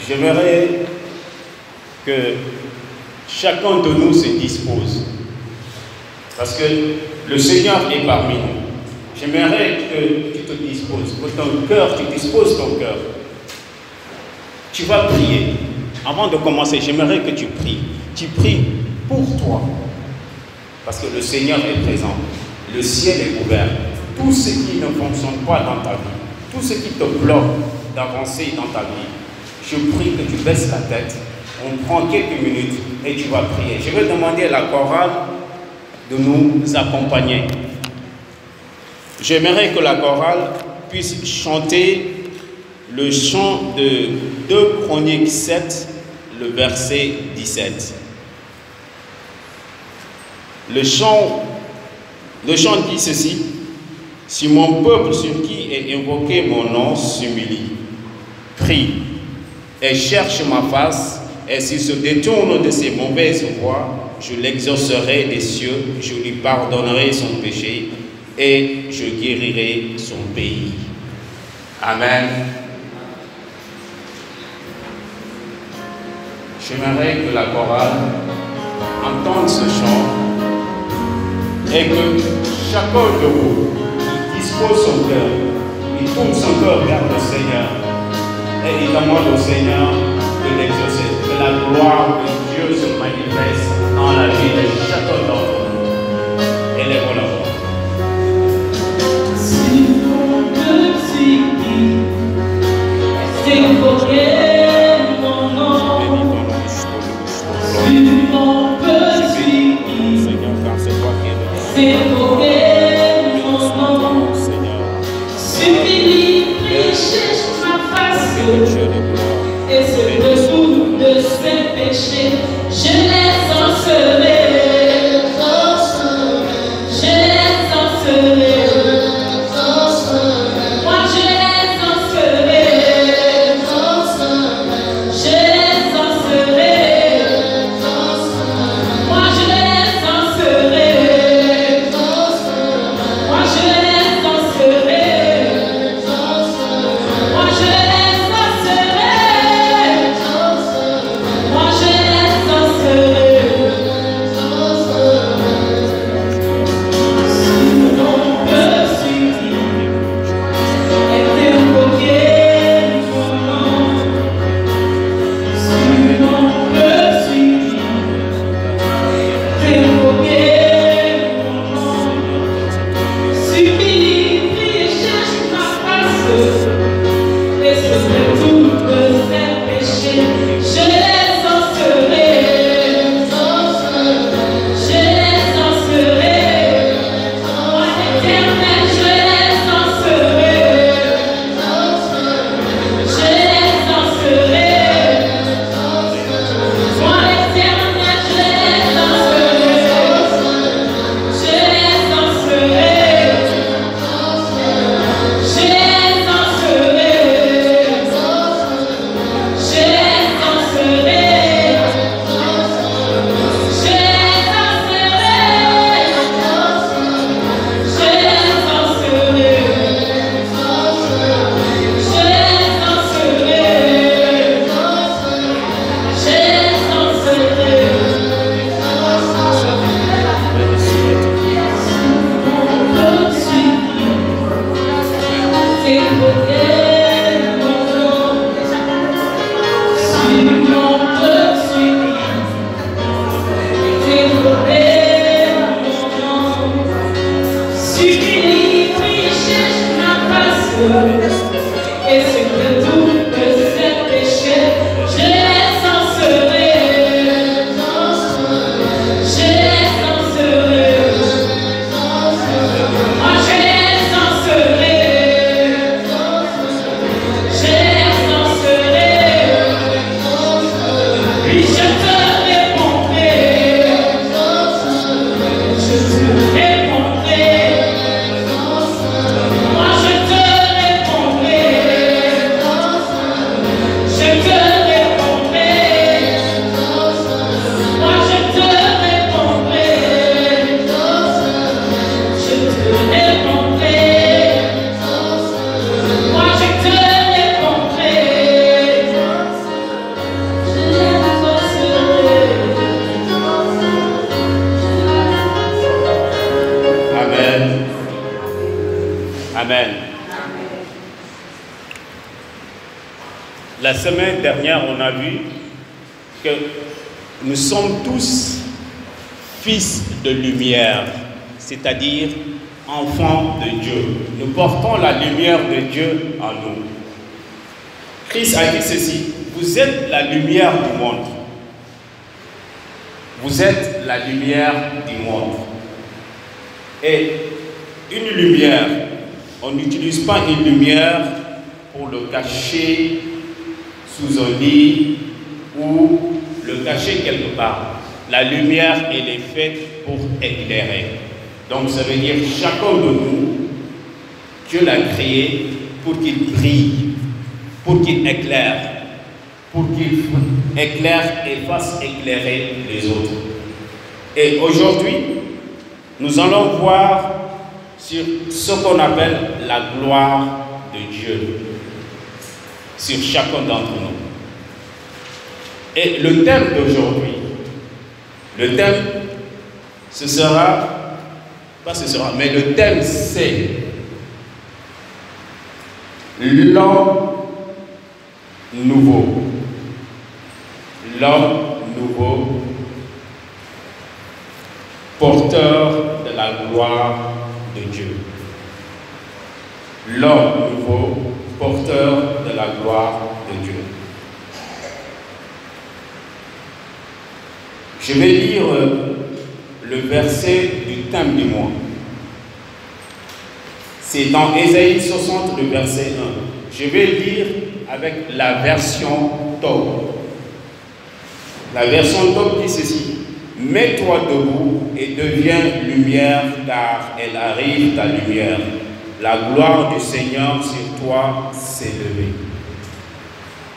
J'aimerais que chacun de nous se dispose. Parce que le Seigneur est parmi nous. J'aimerais que tu te disposes, que ton cœur, tu disposes ton cœur. Tu vas prier. Avant de commencer, j'aimerais que tu pries. Tu pries pour toi. Parce que le Seigneur est présent. Le ciel est ouvert. Tout ce qui ne fonctionne pas dans ta vie, tout ce qui te bloque d'avancer dans ta vie, je prie que tu baisses la tête. On prend quelques minutes et tu vas prier. Je vais demander à la chorale de nous accompagner. J'aimerais que la chorale puisse chanter le chant de 2 Chroniques 7, le verset 17. Le chant dit ceci: si mon peuple sur qui est invoqué mon nom s'humilie, prie et cherche ma face, et s'il se détourne de ses mauvaises voies, je l'exaucerai des cieux, je lui pardonnerai son péché et je guérirai son pays. Amen. J'aimerais que la chorale entende ce chant et que chacun de vous qui dispose son cœur, il tourne son cœur vers le Seigneur et il demande au Seigneur de l'exaucer, que la gloire de Dieu se manifeste dans la vie de chacun d'entre nous. Élève la voix. Si mon petit est invoqué mon nom, si mon petit est invoqué mon nom, s'humilie, prie, cherche ma face, et se retourne de ses péchés, je l'exaucerai. Moi je Amen. La semaine dernière, on a vu que nous sommes tous fils de lumière, c'est-à-dire enfants de Dieu. Nous portons la lumière de Dieu en nous. Christ a dit ceci: vous êtes la lumière du monde. Vous êtes la lumière du monde. Et une lumière, on n'utilise pas une lumière pour le cacher sous un lit ou le cacher quelque part. La lumière, elle est faite pour éclairer. Donc ça veut dire chacun de nous, Dieu l'a créé pour qu'il brille, pour qu'il éclaire, et fasse éclairer les autres. Et aujourd'hui, nous allons voir sur ce qu'on appelle la gloire de Dieu, sur chacun d'entre nous. Et le thème d'aujourd'hui, le thème c'est l'homme nouveau. L'homme nouveau, porteur de la gloire de Dieu. L'homme nouveau, porteur de la gloire de Dieu. Je vais lire le verset du thème du mois. C'est dans Ésaïe 60, le verset 1. Je vais lire avec la version Tob. La version Tob dit ceci: mets-toi debout et deviens lumière, car elle arrive ta lumière. La gloire du Seigneur sur toi s'est levée.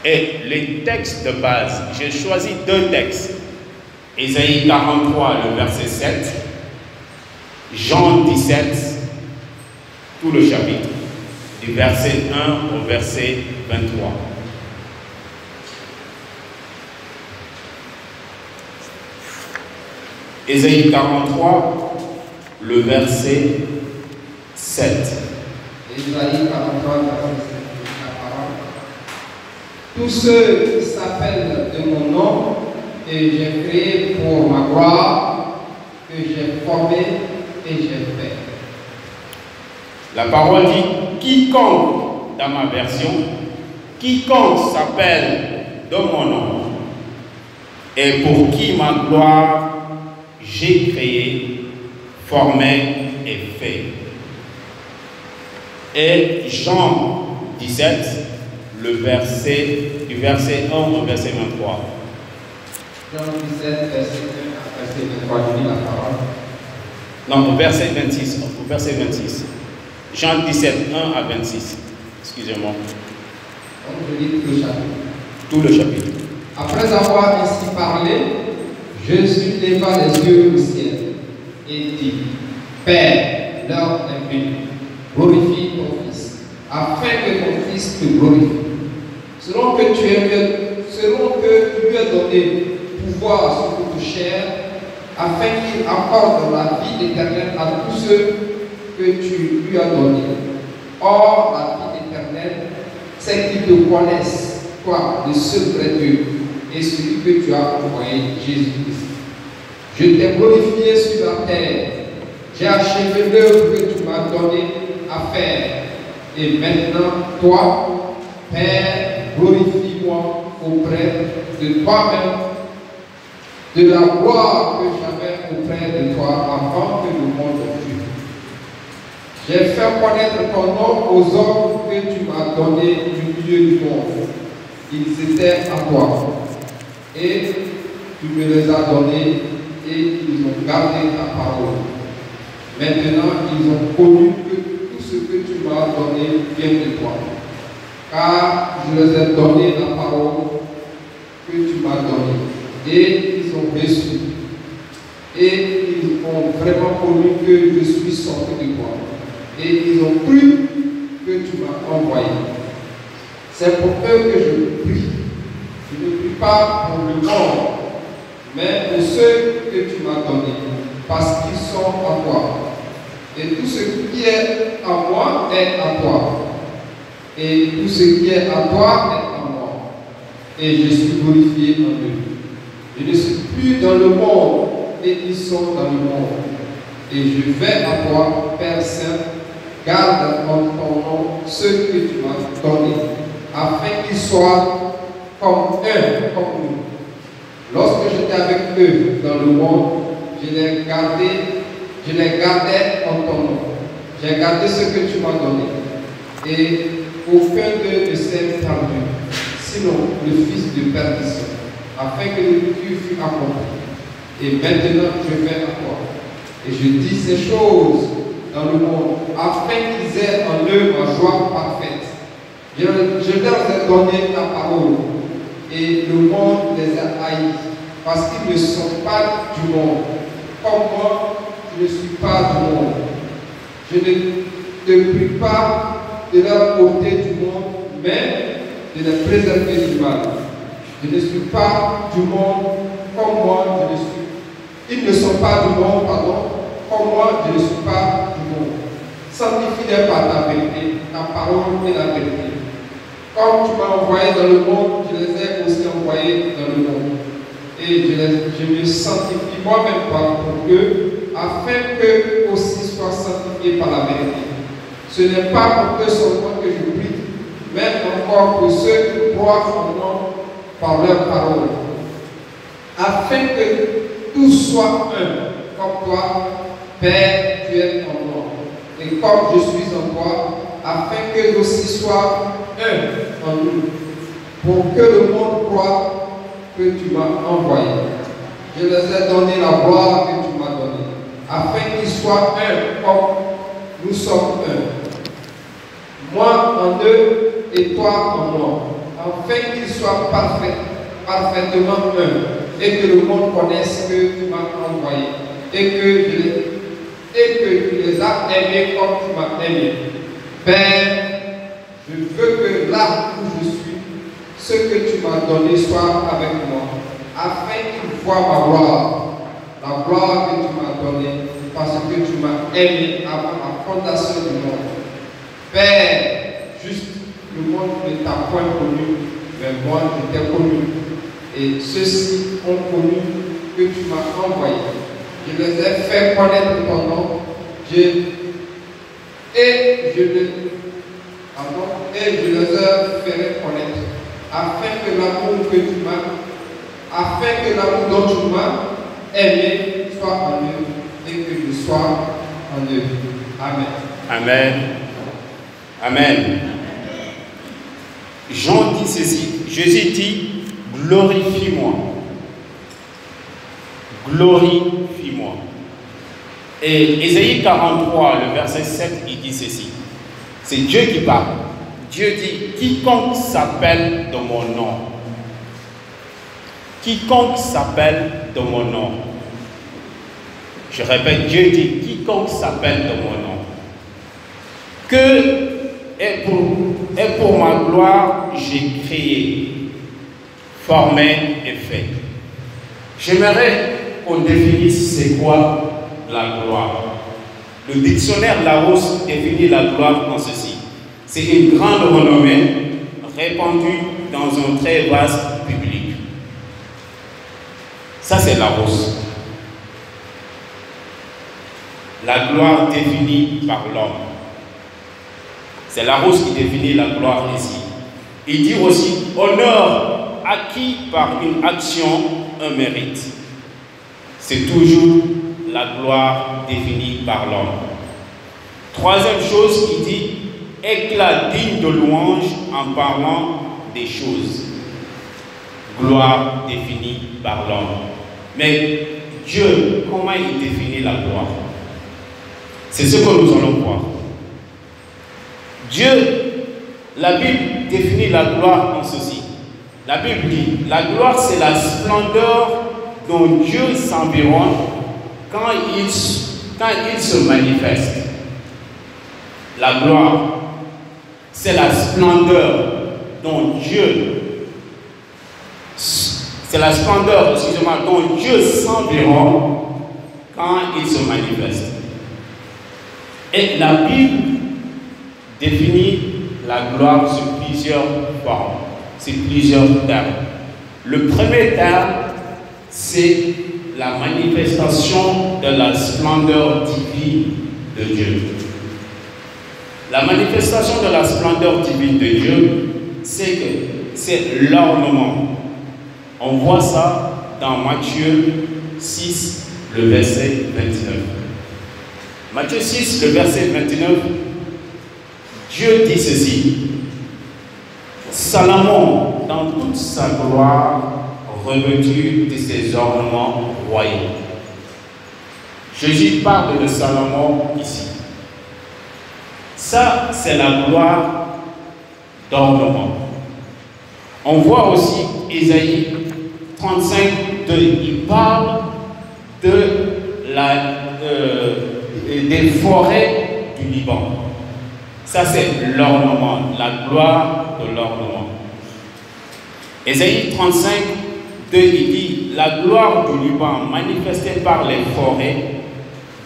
Et les textes de base, j'ai choisi deux textes. Ésaïe 43, le verset 7, Jean 17, tout le chapitre, du verset 1 au verset 23. Ésaïe 43, le verset 7. Ésaïe 43, verset 7, la parole. Tous ceux qui s'appellent de mon nom, que j'ai créé pour ma gloire, que j'ai formé et j'ai fait. La parole dit: quiconque, dans ma version, quiconque s'appelle de mon nom, et pour qui ma gloire j'ai créé, formé et fait. Et Jean 17, du verset 1 au verset 23. Jean 17, verset 1 à verset 23, je lis la parole. Non, au verset 26. Jean 17, 1 à 26. Excusez-moi. Donc je lis tout le chapitre. Tout le chapitre. Après avoir ainsi parlé, Jésus leva les yeux au ciel et dit: Père, l'heure est venue, glorifie ton Fils, afin que ton Fils te glorifie, selon que tu lui as donné pouvoir sur toute chair, afin qu'il apporte la vie éternelle à tous ceux que tu lui as donnés. Or, la vie éternelle, c'est qu'ils te connaissent, toi, le seul vrai Dieu, et celui que tu as envoyé, Jésus-Christ. Je t'ai glorifié sur la terre. J'ai achevé l'œuvre que tu m'as donnée à faire. Et maintenant, toi, Père, glorifie-moi auprès de toi-même, de la gloire que j'avais auprès de toi avant que le monde fût. J'ai fait connaître ton nom aux hommes que tu m'as donnés du milieu du monde. Ils étaient à toi. Et tu me les as donnés et ils ont gardé ta parole. Maintenant, ils ont connu que tout ce que tu m'as donné vient de toi. Car je les ai donné la parole que tu m'as donnée. Et ils ont reçu. Et ils ont vraiment connu que je suis sorti de toi. Et ils ont cru que tu m'as envoyé. C'est pour eux que je prie. Je ne prie pas pour le monde, mais pour ceux que tu m'as donnés, parce qu'ils sont en toi. Et tout ce qui est à moi est à toi. Et tout ce qui est à toi est à moi. Et je suis glorifié en eux. Je ne suis plus dans le monde, et ils sont dans le monde. Et je vais à toi, Père Saint, garde en ton nom ceux que tu m'as donnés, afin qu'ils soient comme un, comme nous. Lorsque j'étais avec eux dans le monde, je les gardais en ton nom. J'ai gardé ce que tu m'as donné. Et aucun d'eux ne s'est perdu, sinon le fils de perdition, afin que le Dieu fût accompli. Et maintenant je vais à toi. Et je dis ces choses dans le monde, afin qu'ils aient en eux ma joie parfaite. Je leur ai donné ta parole, et le monde les a haïs, parce qu'ils ne sont pas du monde. Comme moi, je ne suis pas du monde. Je ne te prie pas de leur ôter du monde, mais de les préserver du mal. Je ne suis pas du monde, comme moi, je ne suis. Ils ne sont pas du monde, pardon, comme moi, je ne suis pas du monde. Sanctifie-les par ta vérité, ta parole est la vérité. Comme tu m'as envoyé dans le monde, je les ai aussi envoyés dans le monde. Et je me sanctifie moi-même pour eux, afin qu'eux aussi soient sanctifiés par la vérité. Ce n'est pas pour eux seulement que je prie, mais encore pour ceux qui croient en moi par leur parole. Afin que tous soient un, comme toi, Père, tu es en moi, et comme je suis en toi, afin qu'eux aussi soient un en nous, pour que le monde croie que tu m'as envoyé. Je les ai donné la gloire que tu m'as donnée, afin qu'ils soient un comme nous sommes un. Moi en eux et toi en moi, afin qu'ils soient parfaitement un, et que le monde connaisse que tu m'as envoyé, et que tu les as aimés comme tu m'as aimé. Père, je veux que là où je suis, ce que tu m'as donné soit avec moi, afin qu'ils voient ma gloire, la gloire que tu m'as donnée, parce que tu m'as aimé avant la fondation du monde. Père, juste, le monde ne t'a point connu, mais moi je t'ai connu. Et ceux-ci ont connu que tu m'as envoyé. Je les ai fait connaître ton nom. Je les ferai connaître, afin que l'amour dont tu m'as aimé soit en eux et que je sois en eux. Amen. Amen. Amen. Jean dit ceci, Jésus dit, glorifie-moi. Glorifie-moi. Et Ésaïe 43, le verset 7, il dit ceci. C'est Dieu qui parle. Dieu dit, quiconque s'appelle de mon nom. Quiconque s'appelle de mon nom. Je répète, Dieu dit, quiconque s'appelle de mon nom. Que est pour ma gloire, j'ai créé, formé et fait. J'aimerais qu'on définisse c'est quoi la gloire. Le dictionnaire Larousse définit la gloire en ceci. C'est une grande renommée répandue dans un très vaste public. Ça, c'est Larousse. La gloire définie par l'homme. C'est Larousse qui définit la gloire ici. Il dit aussi honneur acquis par une action, un mérite. C'est toujours la gloire définie par l'homme. Troisième chose, il dit éclat digne de louange en parlant des choses. Gloire définie par l'homme. Mais Dieu, comment il définit la gloire? C'est ce que nous allons voir. Dieu, la Bible définit la gloire en ceci. La Bible dit, la gloire c'est la splendeur dont Dieu s'environne quand il se manifeste. La gloire, c'est la splendeur dont Dieu, dont Dieu s'environne quand il se manifeste. Et la Bible définit la gloire sur plusieurs formes, sur plusieurs termes. Le premier terme, c'est la manifestation de la splendeur divine de Dieu. La manifestation de la splendeur divine de Dieu, c'est l'ornement. On voit ça dans Matthieu 6, le verset 29. Matthieu 6, le verset 29, Dieu dit ceci: Salomon, dans toute sa gloire, revêtu de ses ornements royaux. Jésus parle de Salomon ici. Ça, c'est la gloire d'ornement. On voit aussi Ésaïe 35, 2. Il parle des forêts du Liban. Ça, c'est l'ornement, la gloire de l'ornement. Ésaïe 35, 2, il dit: la gloire du Liban manifestée par les forêts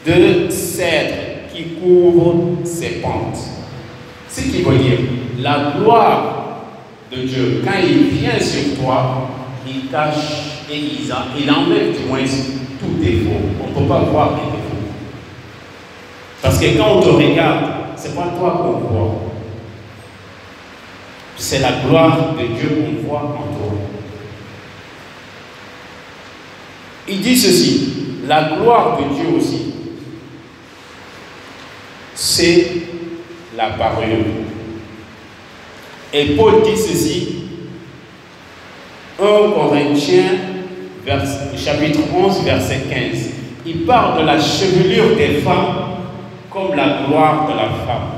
de cèdre qui couvrent ses pentes. Ce qui veut dire, la gloire de Dieu, quand il vient sur toi, il cache et il enlève du moins tout défaut. On ne peut pas voir les défauts. Parce que quand on te regarde, ce n'est pas toi qu'on voit. C'est la gloire de Dieu qu'on voit en toi. Il dit ceci: la gloire de Dieu aussi, c'est la parure. Et Paul dit ceci, 1 Corinthiens, chapitre 11, verset 15. Il parle de la chevelure des femmes comme la gloire de la femme.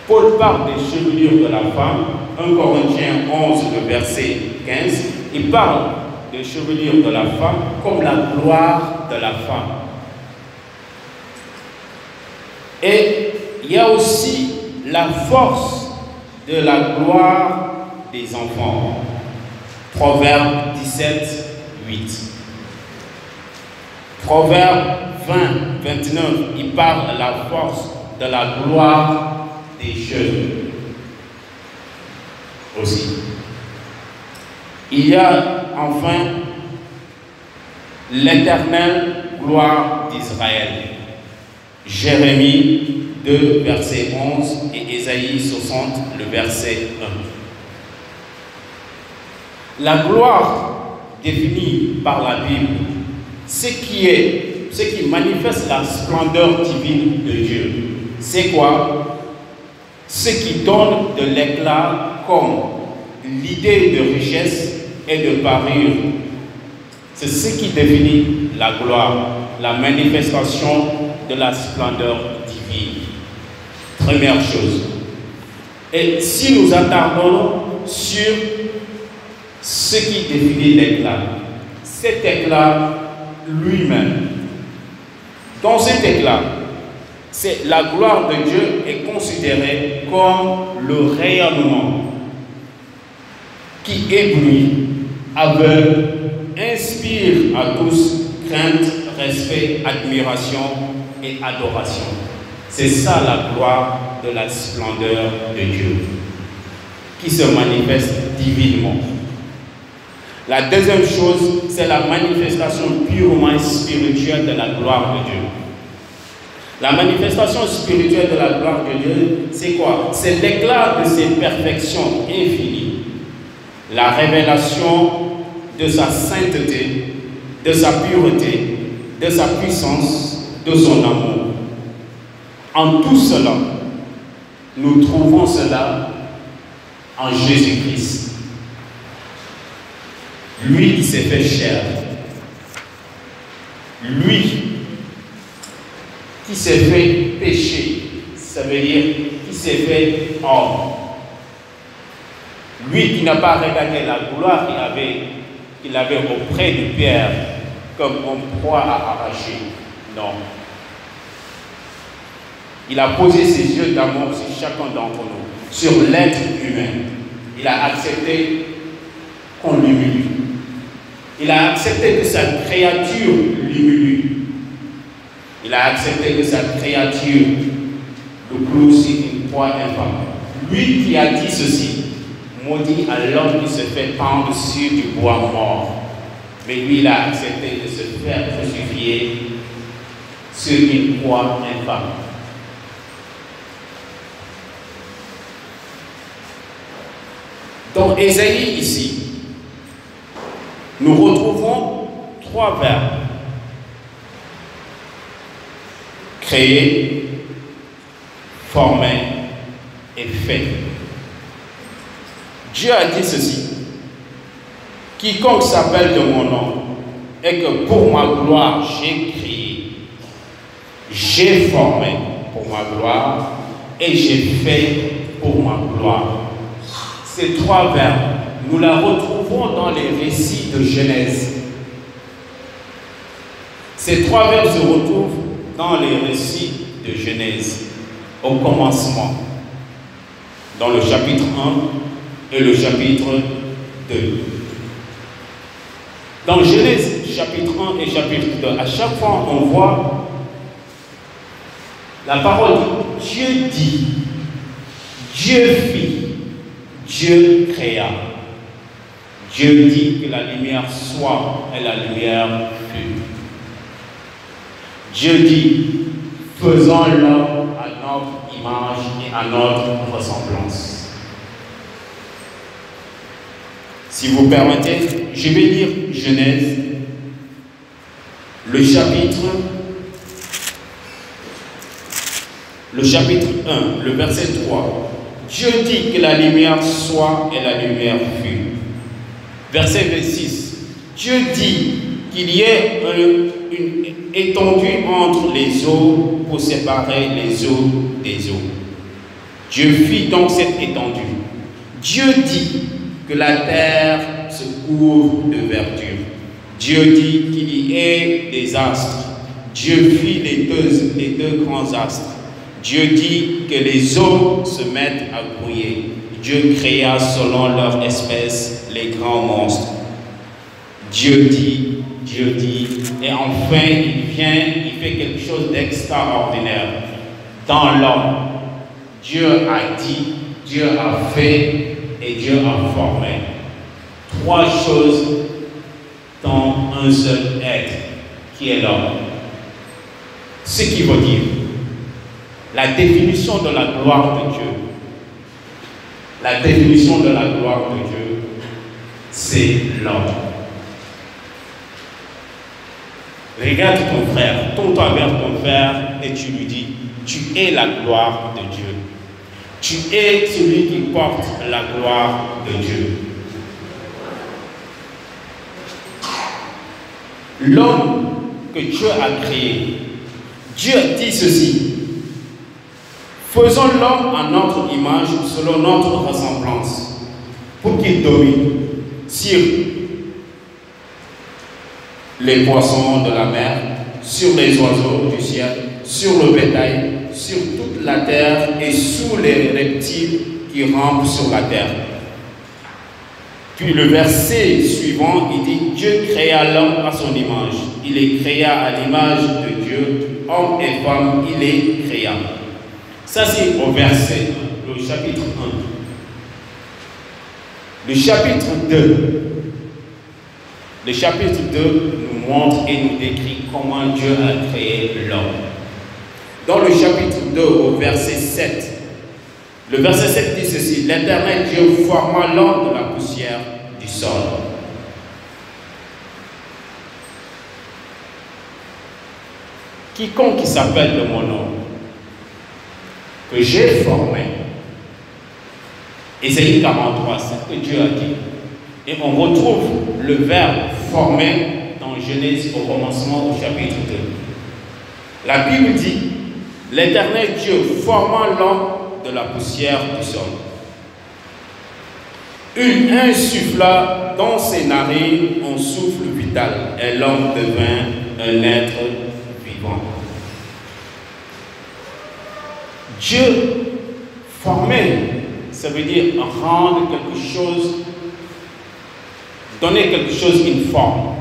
Paul parle des chevelures de la femme, 1 Corinthiens 11, le verset 15. Il parle des chevelures de la femme comme la gloire de la femme. Et il y a aussi la force de la gloire des enfants. Proverbe 17, 8. Proverbe 20, 29, il parle de la force de la gloire des jeunes. Aussi. Il y a enfin l'éternelle gloire d'Israël. Jérémie 2, verset 11 et Ésaïe 60, le verset 1. La gloire définie par la Bible, ce qui manifeste la splendeur divine de Dieu, c'est quoi? Ce qui donne de l'éclat comme l'idée de richesse et de parure. C'est ce qui définit la gloire, la manifestation de la splendeur divine. Première chose. Et si nous attardons sur ce qui définit l'éclat, cet éclat lui-même, dans cet éclat, la gloire de Dieu est considérée comme le rayonnement qui éblouit, aveugle, inspire à tous crainte, respect, admiration et adoration. C'est ça la gloire de la splendeur de Dieu, qui se manifeste divinement. La deuxième chose, c'est la manifestation purement spirituelle de la gloire de Dieu. La manifestation spirituelle de la gloire de Dieu, c'est quoi? C'est l'éclat de ses perfections infinies, la révélation de sa sainteté, de sa pureté, de sa puissance, de son amour. En tout cela, nous trouvons cela en Jésus-Christ. Lui qui s'est fait chair. Lui qui s'est fait péché. Ça veut dire qui s'est fait homme. Lui qui n'a pas regardé la gloire qu'il avait auprès du Père comme on proie à arracher. Non. Il a posé ses yeux d'amour sur chacun d'entre nous, sur l'être humain. Il a accepté qu'on l'humilie. Il a accepté que sa créature l'humilie. Il a accepté que sa créature le cloue sur une croix infâme. Lui qui a dit ceci, maudit à l'homme qui se fait pendre sur du bois mort. Mais lui, il a accepté de se faire crucifier sur une croix infâme. Dans Ésaïe, ici, nous retrouvons 3 verbes. Créer, former et fait. Dieu a dit ceci: quiconque s'appelle de mon nom, et que pour ma gloire j'ai créé, j'ai formé pour ma gloire et j'ai fait pour ma gloire. Ces 3 verbes, nous la retrouvons dans les récits de Genèse. Ces 3 verbes se retrouvent dans les récits de Genèse, au commencement, dans le chapitre 1 et le chapitre 2. Dans Genèse, chapitre 1 et chapitre 2, à chaque fois on voit la parole dit, Dieu dit, Dieu fit, Dieu créa. Dieu dit que la lumière soit et la lumière fut. Dieu dit, faisons l'homme à notre image et à notre ressemblance. Si vous permettez, je vais lire Genèse, le chapitre 1, le verset 3. Dieu dit que la lumière soit et la lumière fut. Verset 26. Dieu dit qu'il y ait une étendue entre les eaux pour séparer les eaux des eaux. Dieu fit donc cette étendue. Dieu dit que la terre se couvre de verdure. Dieu dit qu'il y ait des astres. Dieu fit les deux grands astres. Dieu dit que les eaux se mettent à grouiller. Dieu créa selon leur espèce les grands monstres. Dieu dit, et enfin il vient, il fait quelque chose d'extraordinaire. Dans l'homme, Dieu a dit, Dieu a fait et Dieu a formé. 3 choses dans un seul être qui est l'homme. Ce qui veut dire la définition de la gloire de Dieu. La définition de la gloire de Dieu, c'est l'homme. Regarde ton frère, tourne-toi vers ton frère et tu lui dis, tu es la gloire de Dieu. Tu es celui qui porte la gloire de Dieu. L'homme que Dieu a créé, Dieu dit ceci: faisons l'homme à notre image, selon notre ressemblance, pour qu'il domine sur les poissons de la mer, sur les oiseaux du ciel, sur le bétail, sur toute la terre et sur les reptiles qui rampent sur la terre. Puis le verset suivant, il dit, Dieu créa l'homme à son image. Il les créa à l'image de Dieu, homme et femme, il les créa. Ça c'est au verset 1, le chapitre 1. Le chapitre 2. Le chapitre 2 nous montre et nous décrit comment Dieu a créé l'homme. Dans le chapitre 2, au verset 7, le verset 7 dit ceci: l'Éternel Dieu forma l'homme de la poussière du sol. Quiconque qui s'appelle de mon nom, que j'ai formé. Ésaïe 43, c'est ce que Dieu a dit. Et on retrouve le verbe former dans Genèse au commencement au chapitre 2. La Bible dit, l'Éternel Dieu forma l'homme de la poussière du sol. Il insuffla dans ses narines un souffle vital et l'homme devint un être vivant. Dieu former, ça veut dire rendre quelque chose, donner quelque chose une forme.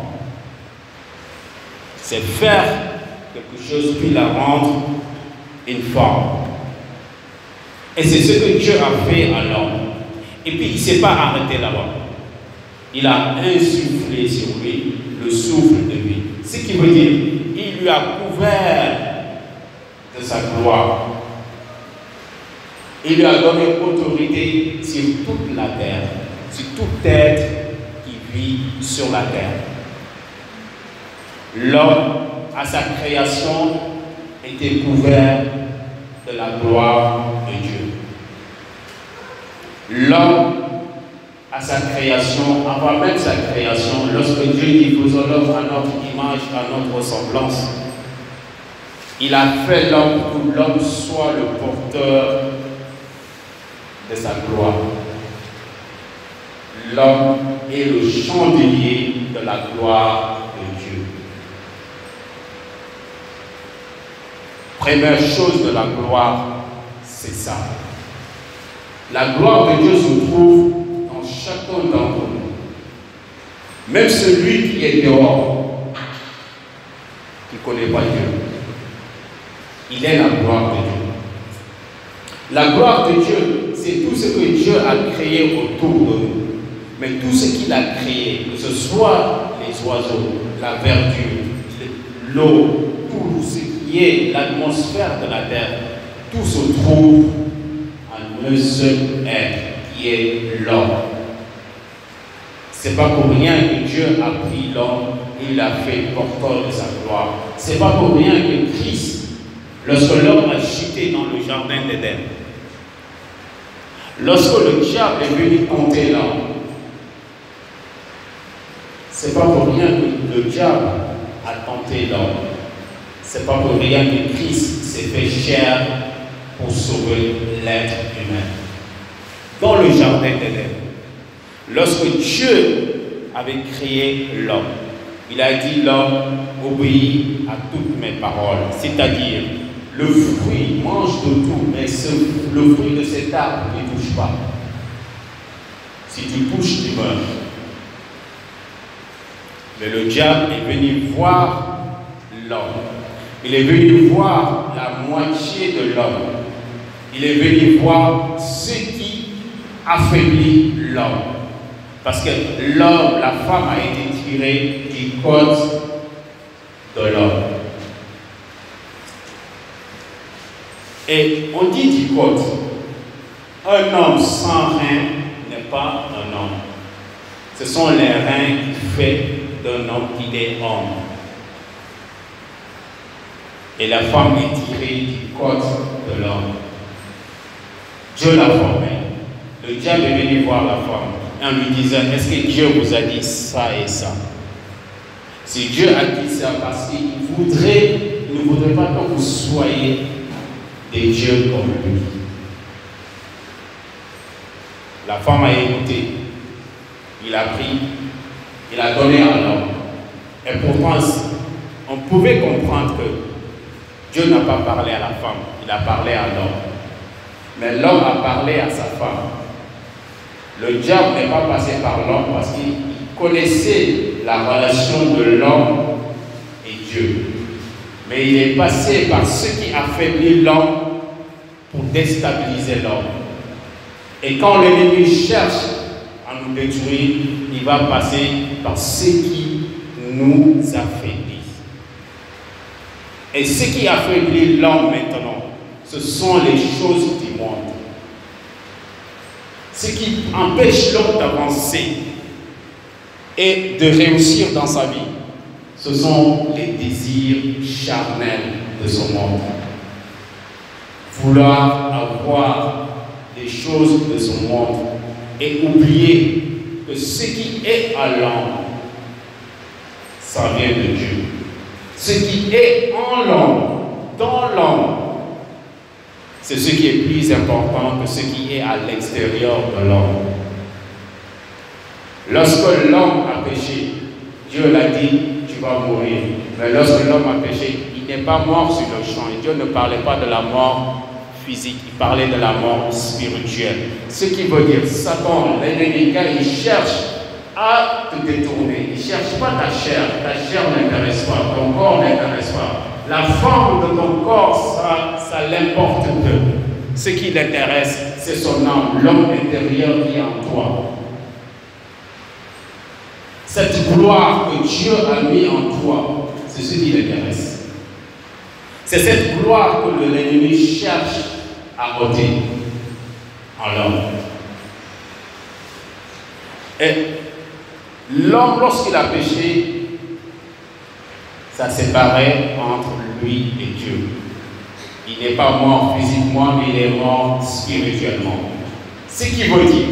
C'est faire quelque chose, puis la rendre une forme. Et c'est ce que Dieu a fait à l'homme. Et puis il ne s'est pas arrêté là-bas. Il a insufflé sur lui le souffle de vie. Ce qui veut dire, il lui a couvert de sa gloire. Il lui a donné autorité sur toute la terre, sur tout être qui vit sur la terre. L'homme, à sa création, était couvert de la gloire de Dieu. L'homme, à sa création, avant même sa création, lorsque Dieu dit faisons l'homme à notre image, à notre ressemblance, il a fait l'homme pour que l'homme soit le porteur de sa gloire. L'homme est le chandelier de la gloire de Dieu. Première chose de la gloire, c'est ça. La gloire de Dieu se trouve dans chacun d'entre nous. Même celui qui est dehors, qui ne connaît pas Dieu, il est la gloire de Dieu. La gloire de Dieu, c'est tout ce que Dieu a créé autour de nous. Mais tout ce qu'il a créé, que ce soit les oiseaux, la verdure, l'eau, tout ce qui est l'atmosphère de la terre, tout se trouve en un seul être qui est l'homme. C'est pas pour rien que Dieu a pris l'homme et l'a fait porteur de sa gloire. C'est pas pour rien que Christ, lorsque l'homme a chuté dans le jardin d'Éden, lorsque le diable est venu tenter l'homme, c'est pas pour rien que le diable a tenté l'homme. C'est pas pour rien que Christ s'est fait chair pour sauver l'être humain. Dans le jardin d'Éden, lorsque Dieu avait créé l'homme, il a dit l'homme obéit à toutes mes paroles, c'est-à-dire le fruit, mange de tout, mais le fruit de cet arbre ne touche pas. Si tu touches, tu meurs. Mais le diable est venu voir l'homme. Il est venu voir la moitié de l'homme. Il est venu voir ce qui affaiblit l'homme. Parce que l'homme, la femme a été tirée du côté de l'homme. Et on dit du côté, un homme sans rein n'est pas un homme. Ce sont les reins qui font d'un homme qui est homme. Et la femme est tirée du côté de l'homme. Dieu l'a formée. Le diable est venu voir la femme en lui disant, est-ce que Dieu vous a dit ça et ça? Si Dieu a dit ça parce qu'il ne voudrait pas que vous soyez des dieux comme lui. La femme a écouté. Il a pris, il a donné à l'homme. Et pourtant, on pouvait comprendre que Dieu n'a pas parlé à la femme, il a parlé à l'homme. Mais l'homme a parlé à sa femme. Le diable n'est pas passé par l'homme parce qu'il connaissait la relation de l'homme et Dieu. Mais il est passé par ce qui affaiblit l'homme pour déstabiliser l'homme. Et quand l'ennemi cherche à nous détruire, il va passer par ce qui nous affaiblit. Et ce qui affaiblit l'homme maintenant, ce sont les choses du monde. Ce qui empêche l'homme d'avancer et de réussir dans sa vie, ce sont les désirs charnels de ce monde. Vouloir avoir des choses de ce monde et oublier que ce qui est à l'homme, ça vient de Dieu. Ce qui est en l'homme, dans l'homme, c'est ce qui est plus important que ce qui est à l'extérieur de l'homme. Lorsque l'homme a péché, Dieu l'a dit, tu vas mourir. Mais lorsque l'homme a péché, il n'est pas mort sur le champ. Et Dieu ne parlait pas de la mort physique, il parlait de la mort spirituelle. Ce qui veut dire, Satan, l'ennemi, quand il cherche à te détourner, il ne cherche pas ta chair n'intéresse pas, ton corps n'intéresse pas. La forme de ton corps, ça l'importe peu. Ce qui l'intéresse, c'est son âme, l'homme intérieur qui est en toi. Cette gloire que Dieu a mis en toi, c'est ce qui l'intéresse. C'est cette gloire que l'ennemi cherche à ôter en l'homme. Et l'homme, lorsqu'il a péché, ça séparait entre lui et Dieu. Il n'est pas mort physiquement, mais il est mort spirituellement. Ce qui veut dire,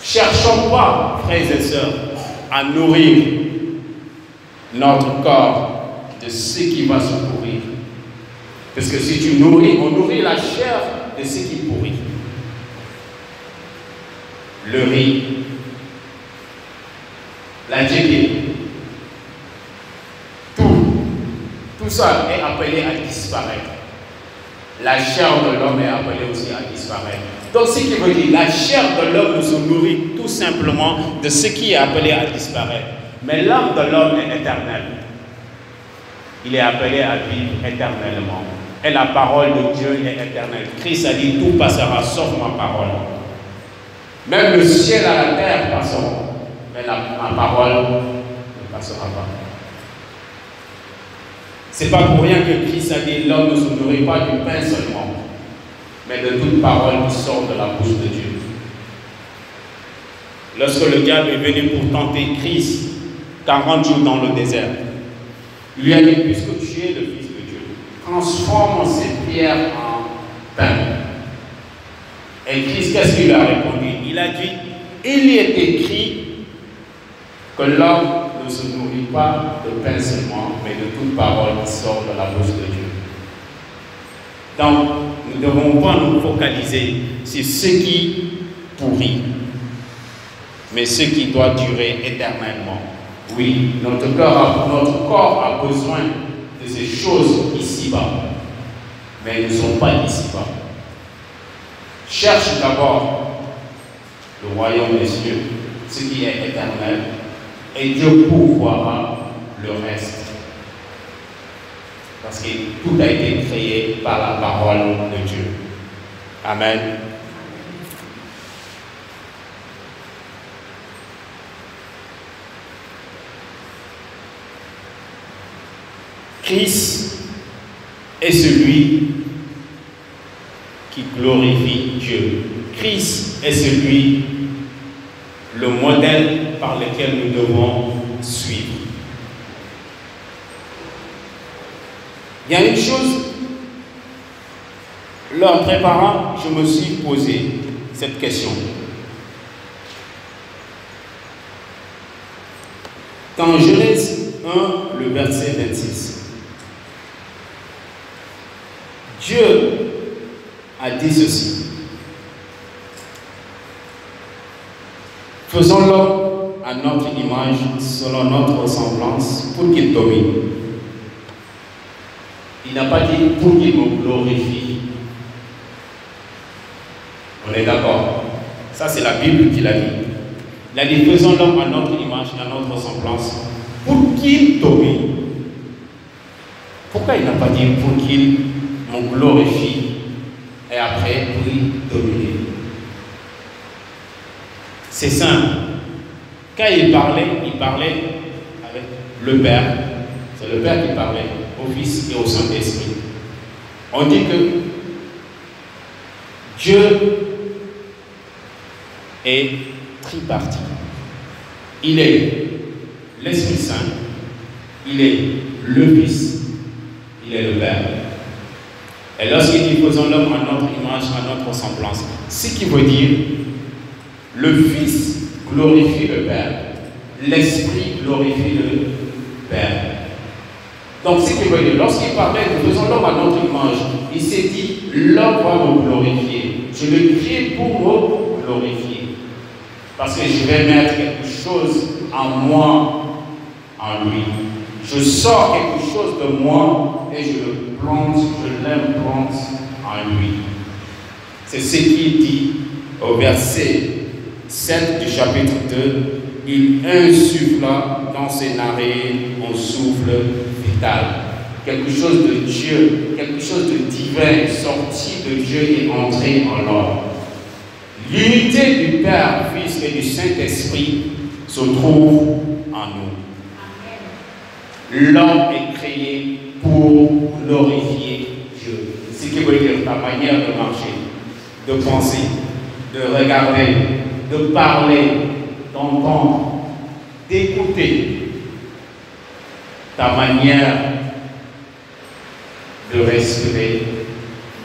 cherchons pas, frères et sœurs, à nourrir notre corps de ce qui va se pourrir. Parce que si tu nourris, on nourrit la chair de ce qui pourrit. Le riz, la djébé, tout ça est appelé à disparaître. La chair de l'homme est appelée aussi à disparaître. Donc ce qui veut dire, la chair de l'homme se nourrit tout simplement de ce qui est appelé à disparaître. Mais l'âme de l'homme est éternelle. Il est appelé à vivre éternellement. Et la parole de Dieu est éternelle. Christ a dit, tout passera sauf ma parole. Même le ciel et la terre passeront. Mais ma parole ne passera pas. C'est pas pour rien que Christ a dit, l'homme ne se nourrit pas du pain seulement, mais de toute parole qui sort de la bouche de Dieu. Lorsque le diable est venu pour tenter Christ, 40 jours dans le désert, il lui a dit, puisque tu es le Fils de Dieu, transforme ces pierres en pain. Et Christ, qu'est-ce qu'il a répondu? Il a dit, il y est écrit que l'homme ne se nourrit pas de pain seulement, mais de toute parole qui sort de la bouche de Dieu. Donc, nous ne devons pas nous focaliser sur ce qui pourrit, mais ce qui doit durer éternellement. Oui, notre corps a besoin de ces choses ici-bas, mais elles ne sont pas ici-bas. Cherche d'abord le royaume des cieux, ce qui est éternel, et Dieu pourvoira le reste. Parce que tout a été créé par la parole de Dieu. Amen. Christ est celui qui glorifie Dieu. Christ est celui, le modèle par lequel nous devons suivre. Il y a une chose, leur préparant, je me suis posé cette question. Dans Genèse 1, le verset 26, Dieu a dit ceci. Faisons l'homme à notre image, selon notre ressemblance, pour qu'il domine. Il n'a pas dit pour qu'il me glorifie. On est d'accord? Ça, c'est la Bible qui l'a dit. Il a dit faisons l'homme à notre image, à notre ressemblance, pour qu'il domine. Pourquoi il n'a pas dit pour qu'il me glorifie et après pour dominer? C'est simple. Quand il parlait avec le Père. C'est le Père qui parlait au Fils et au Saint-Esprit. On dit que Dieu est tripartite. Il est l'Esprit Saint, il est le Fils, il est le Père. Et lorsqu'il dit faisons l'homme à notre image, à notre ressemblance, ce qui veut dire le Fils glorifie le Père, l'Esprit glorifie le Père. Donc ce qui veut dire, lorsqu'il parlait de faisons l'homme à notre image, il s'est dit l'homme va me glorifier. Je le crée pour me glorifier. Parce que je vais mettre quelque chose en moi, en lui. Je sors quelque chose de moi et je le plante, je l'implante en lui. C'est ce qu'il dit au verset 7 du chapitre 2 il insuffla dans ses narines un souffle vital. Quelque chose de Dieu, quelque chose de divin, sorti de Dieu et entré en l'homme. L'unité du Père, Fils et du Saint-Esprit se trouve en nous. L'homme est créé pour glorifier Dieu. Ce qui veut dire ta manière de marcher, de penser, de regarder, de parler, d'entendre, d'écouter. Ta manière de respirer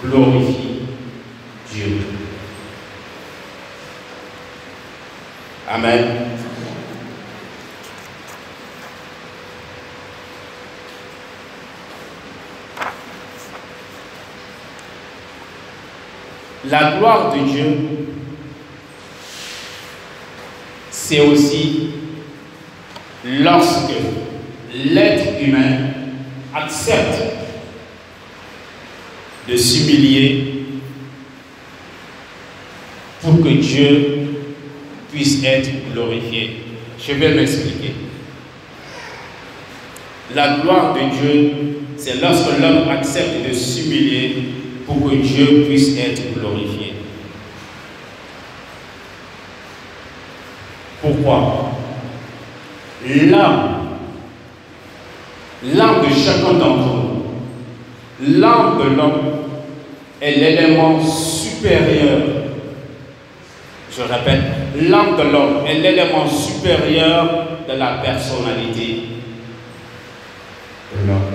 glorifie Dieu. Amen. La gloire de Dieu, c'est aussi lorsque l'être humain accepte de s'humilier pour que Dieu puisse être glorifié. Je vais m'expliquer. La gloire de Dieu, c'est lorsque l'homme accepte de s'humilier pour que Dieu puisse être glorifié. Pourquoi? L'âme de chacun d'entre nous, l'âme de l'homme est l'élément supérieur. Je répète, l'âme de l'homme est l'élément supérieur de la personnalité de l'homme.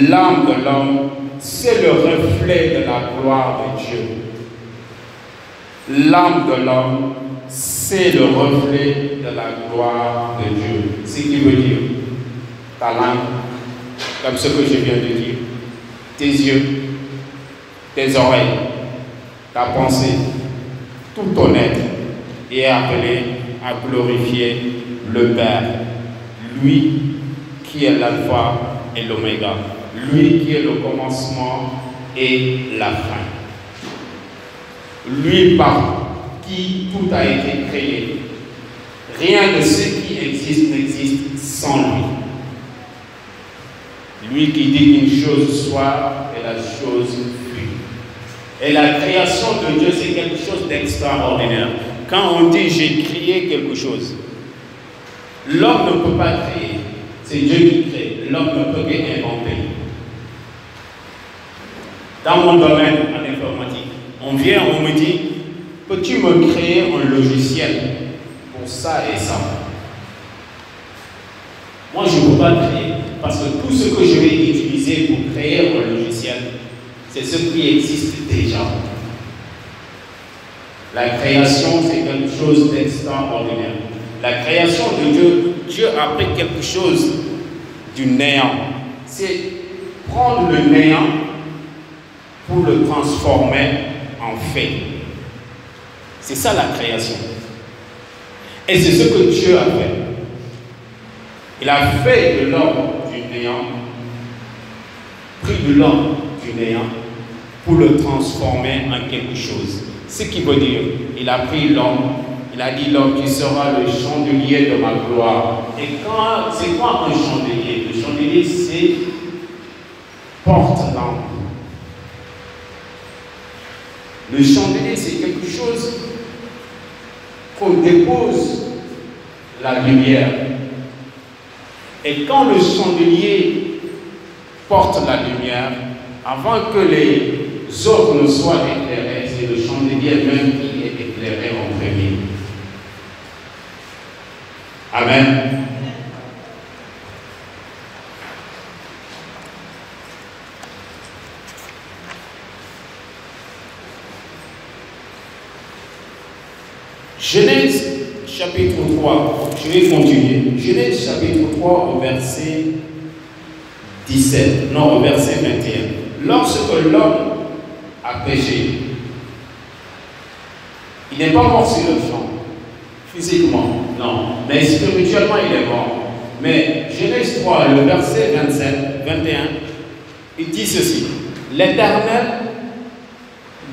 L'âme de l'homme, c'est le reflet de la gloire de Dieu. L'âme de l'homme, c'est le reflet de la gloire de Dieu. Ce qui veut dire ta langue, comme ce que je viens de dire, tes yeux, tes oreilles, ta pensée, tout ton être est appelé à glorifier le Père, lui qui est l'alpha et l'oméga, lui qui est le commencement et la fin, lui par qui tout a été créé. Rien de ce qui existe n'existe sans lui. Lui qui dit qu'une chose soit et la chose fut. Et la création de Dieu, c'est quelque chose d'extraordinaire. Quand on dit j'ai créé quelque chose, l'homme ne peut pas créer. C'est Dieu qui crée. L'homme ne peut qu'inventer. Dans mon domaine en informatique, on vient, on me dit, peux-tu me créer un logiciel pour ça et ça? Moi, je ne peux pas créer, parce que tout ce que je vais utiliser pour créer un logiciel, c'est ce qui existe déjà. La création, c'est quelque chose d'extraordinaire. La création de Dieu, Dieu a pris quelque chose du néant. C'est prendre le néant pour le transformer en fait. C'est ça la création. Et c'est ce que Dieu a fait. Il a fait de l'homme du néant, pris de l'homme du néant pour le transformer en quelque chose. Ce qui veut dire, il a pris l'homme, il a dit l'homme, tu seras le chandelier de ma gloire. Et c'est quoi un chandelier? Le chandelier, c'est porte-lampe. Le chandelier, c'est quelque chose qu'on dépose la lumière. Et quand le chandelier porte la lumière, avant que les autres ne soient éclairés, c'est le chandelier même qui est éclairé en premier. Amen. Genèse chapitre 3, je vais continuer. Genèse chapitre 3 au verset 17, non au verset 21. Lorsque l'homme a péché, il n'est pas mort sur le champ, physiquement, non, mais spirituellement il est mort. Mais Genèse 3, le verset 27, 21, il dit ceci: l'Éternel,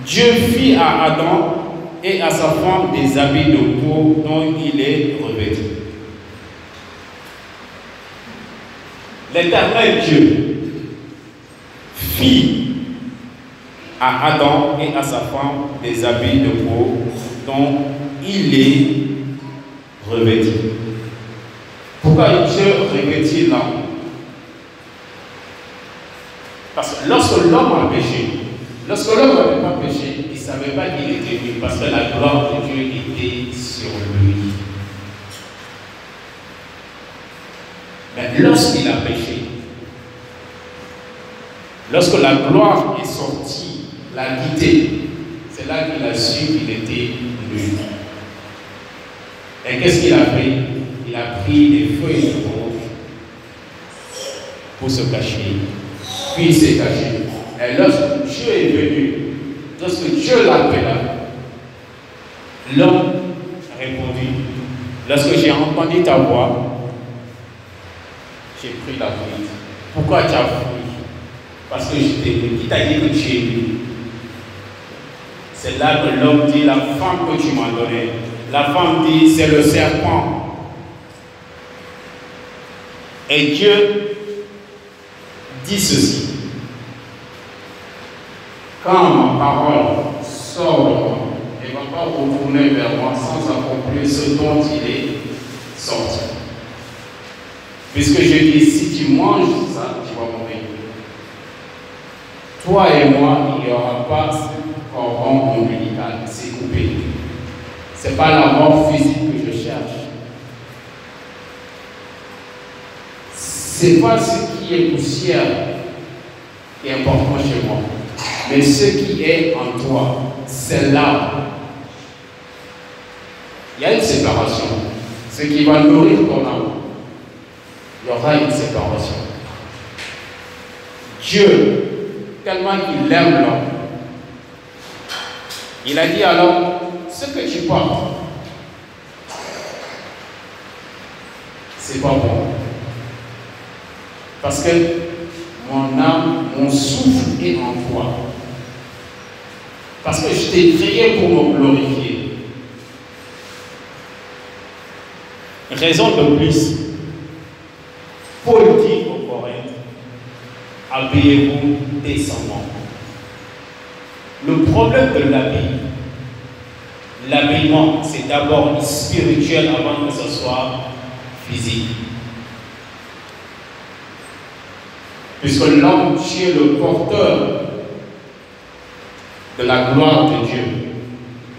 Dieu fit à Adam et à sa femme des habits de peau dont il est revêtu. L'Éternel Dieu fit à Adam et à sa femme des habits de peau dont il est revêtu. Pourquoi Dieu revêtit l'homme? Parce que lorsque l'homme a péché, lorsque l'homme n'avait pas péché, il ne savait pas qu'il était venu, parce que la gloire de Dieu était sur lui. Mais lorsqu'il a péché, lorsque la gloire est sortie, l'a quitté, c'est là qu'il a su qu'il était nu. Et qu'est-ce qu'il a fait? Il a pris des feuilles de rose pour se cacher. Puis il s'est caché. Et lorsque Dieu est venu, lorsque Dieu l'appela, l'homme a répondu, lorsque j'ai entendu ta voix, j'ai pris la fuite. Pourquoi tu as fui? Parce que je t'ai vu. Qui t'a dit que tu es vu? C'est là que l'homme dit, la femme que tu m'as donnée. La femme dit, c'est le serpent. Et Dieu dit ceci: quand ma parole sort de moi, elle ne va pas retourner vers moi sans accomplir ce dont il est sorti. Puisque je dis, si tu manges ça, tu vas mourir. Toi et moi, il n'y aura pas ce cordon ombilical, c'est coupé. Ce n'est pas la mort physique que je cherche. Ce n'est pas ce qui est poussière qui est important chez moi, mais ce qui est en toi, c'est là. Il y a une séparation. Ce qui va nourrir ton âme, il y aura une séparation. Dieu, tellement qu'il aime l'homme, il a dit à l'homme, ce que tu portes, c'est pas bon. Parce que mon âme, mon souffle est en toi. Parce que je t'ai créé pour me glorifier. Raison de plus, Paul dit aux Corinthiens, habillez-vous décemment. Le problème de l'habillement, c'est d'abord spirituel avant que ce soit physique. Puisque l'homme, tu es le porteur de la gloire de Dieu,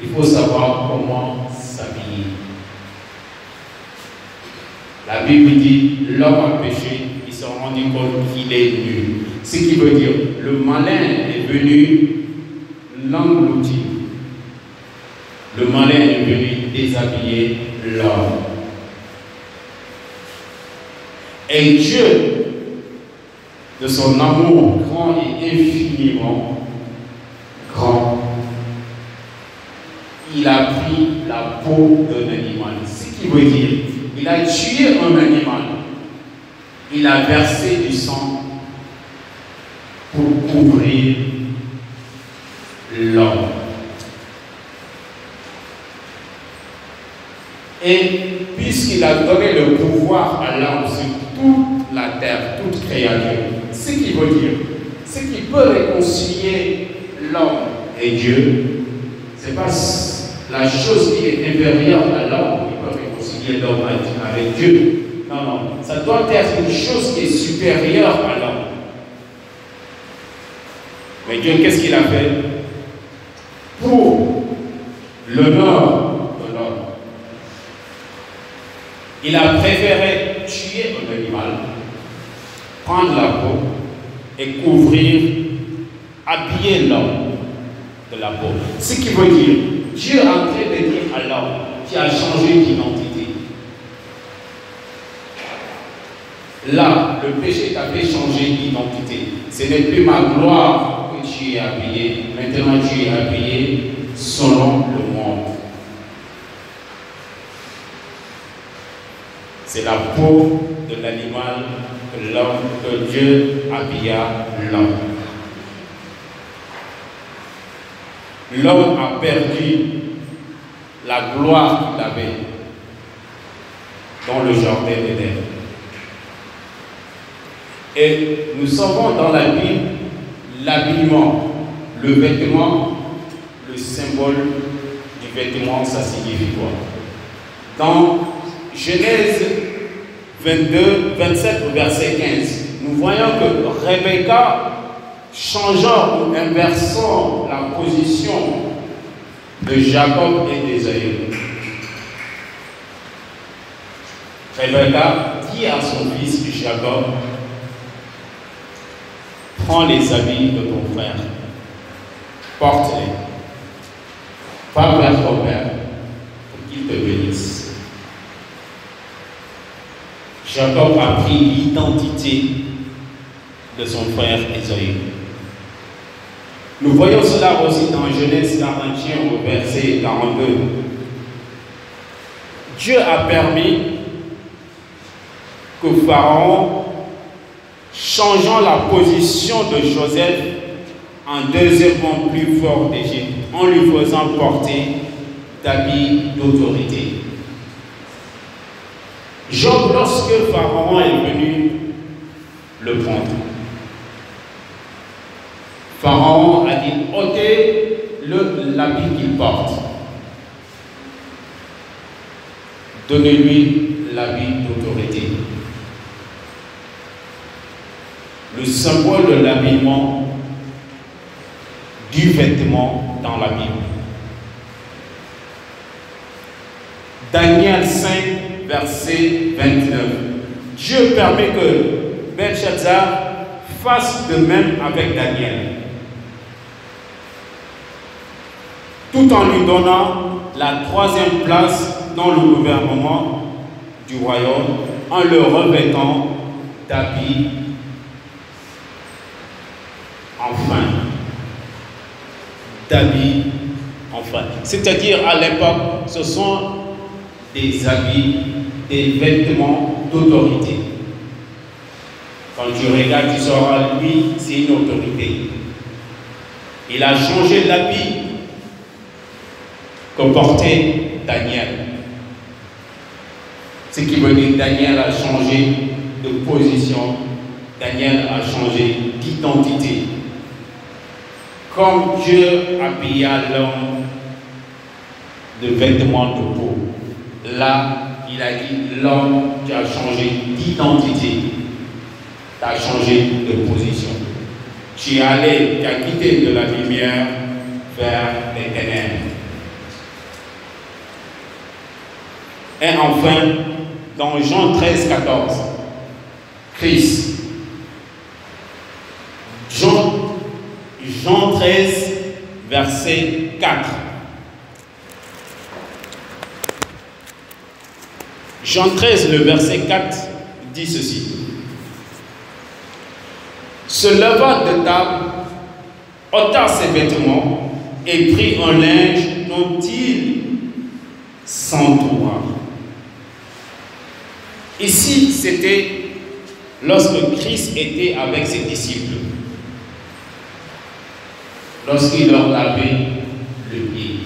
il faut savoir comment s'habiller. La Bible dit, l'homme a péché, il s'est rendu compte qu'il est nu. Ce qui veut dire, le malin est venu l'engloutir. Le malin est venu déshabiller l'homme. Et Dieu, de son amour grand et infiniment grand, il a pris la peau d'un animal. Ce qui veut dire, il a tué un animal, il a versé du sang pour couvrir l'homme. Et puisqu'il a donné le pouvoir à l'homme sur toute la terre, toute créature, ce qui veut dire, ce qui peut réconcilier l'homme et Dieu, ce n'est pas la chose qui est inférieure à l'homme qui peut réconcilier l'homme avec Dieu. Non, non, ça doit être une chose qui est supérieure à l'homme. Mais Dieu, qu'est-ce qu'il a fait? Pour l'honneur de l'homme, il a préféré tuer un animal, prendre la peau et couvrir, habiller l'homme de la peau. Ce qui veut dire, Dieu est en train de dire à l'homme qui a changé d'identité. Là, le péché t'a fait changer d'identité. Ce n'est plus ma gloire que tu es habillé. Maintenant, tu es habillé selon le monde. C'est la peau de l'animal que Dieu habilla l'homme. L'homme a perdu la gloire qu'il avait dans le jardin d'Éden. Et nous savons dans la Bible l'habillement, le vêtement, le symbole du vêtement, ça signifie quoi? Dans Genèse 22, 27 au verset 15, nous voyons que Rebecca, changeant ou inversant la position de Jacob et d'Ésaü, Rebecca dit à son fils Jacob: prends les habits de ton frère, porte-les, va vers ton père pour qu'il te bénisse. Jacob a pris l'identité de son frère Ésaü. Nous voyons cela aussi dans Genèse 41 au verset 42. Dieu a permis que Pharaon, changeant la position de Joseph en deuxième homme plus fort d'Égypte, en lui faisant porter d'habits d'autorité. Job, lorsque Pharaon est venu le prendre, Pharaon a dit: ôtez l'habit qu'il porte, donnez-lui l'habit d'autorité. Le symbole de l'habillement, du vêtement dans la Bible. Daniel 5, verset 29. Dieu permet que Belshazzar fasse de même avec Daniel, tout en lui donnant la troisième place dans le gouvernement du royaume, en le revêtant d'habits enfin. D'habits enfin. C'est-à-dire, à l'époque, ce sont des habits, des vêtements d'autorité. Quand tu regardes, tu sauras, lui, c'est une autorité. Il a changé l'habit que portait Daniel. Ce qui veut dire que Daniel a changé de position, Daniel a changé d'identité. Comme Dieu habilla l'homme de vêtements de peau, là, il a dit: l'homme, tu as changé d'identité, tu as changé de position. Tu es allé, tu as quitté de la lumière vers les ténèbres. Et enfin, dans Jean 13, 14, Christ. Jean 13, verset 4. Jean 13, le verset 4, dit ceci: se leva de table, ôta ses vêtements et prit un linge dont il s'entoura. Ici, c'était lorsque Christ était avec ses disciples, lorsqu'il leur lavait le pied.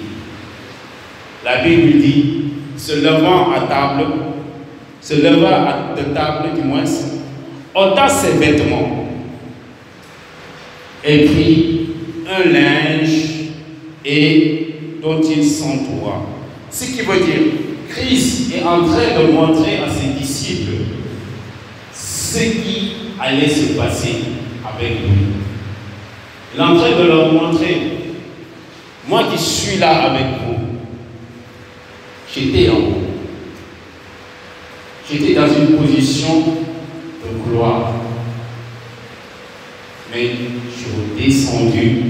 La Bible dit: se levant à table, se leva de table du moins, ôta ses vêtements et prit un linge et dont il s'entoura. Ce qui veut dire, Christ est en train de montrer à ses disciples ce qui allait se passer avec lui. Il est en train de leur montrer: moi qui suis là avec vous, j'étais en haut. J'étais dans une position de gloire. Mais je suis descendu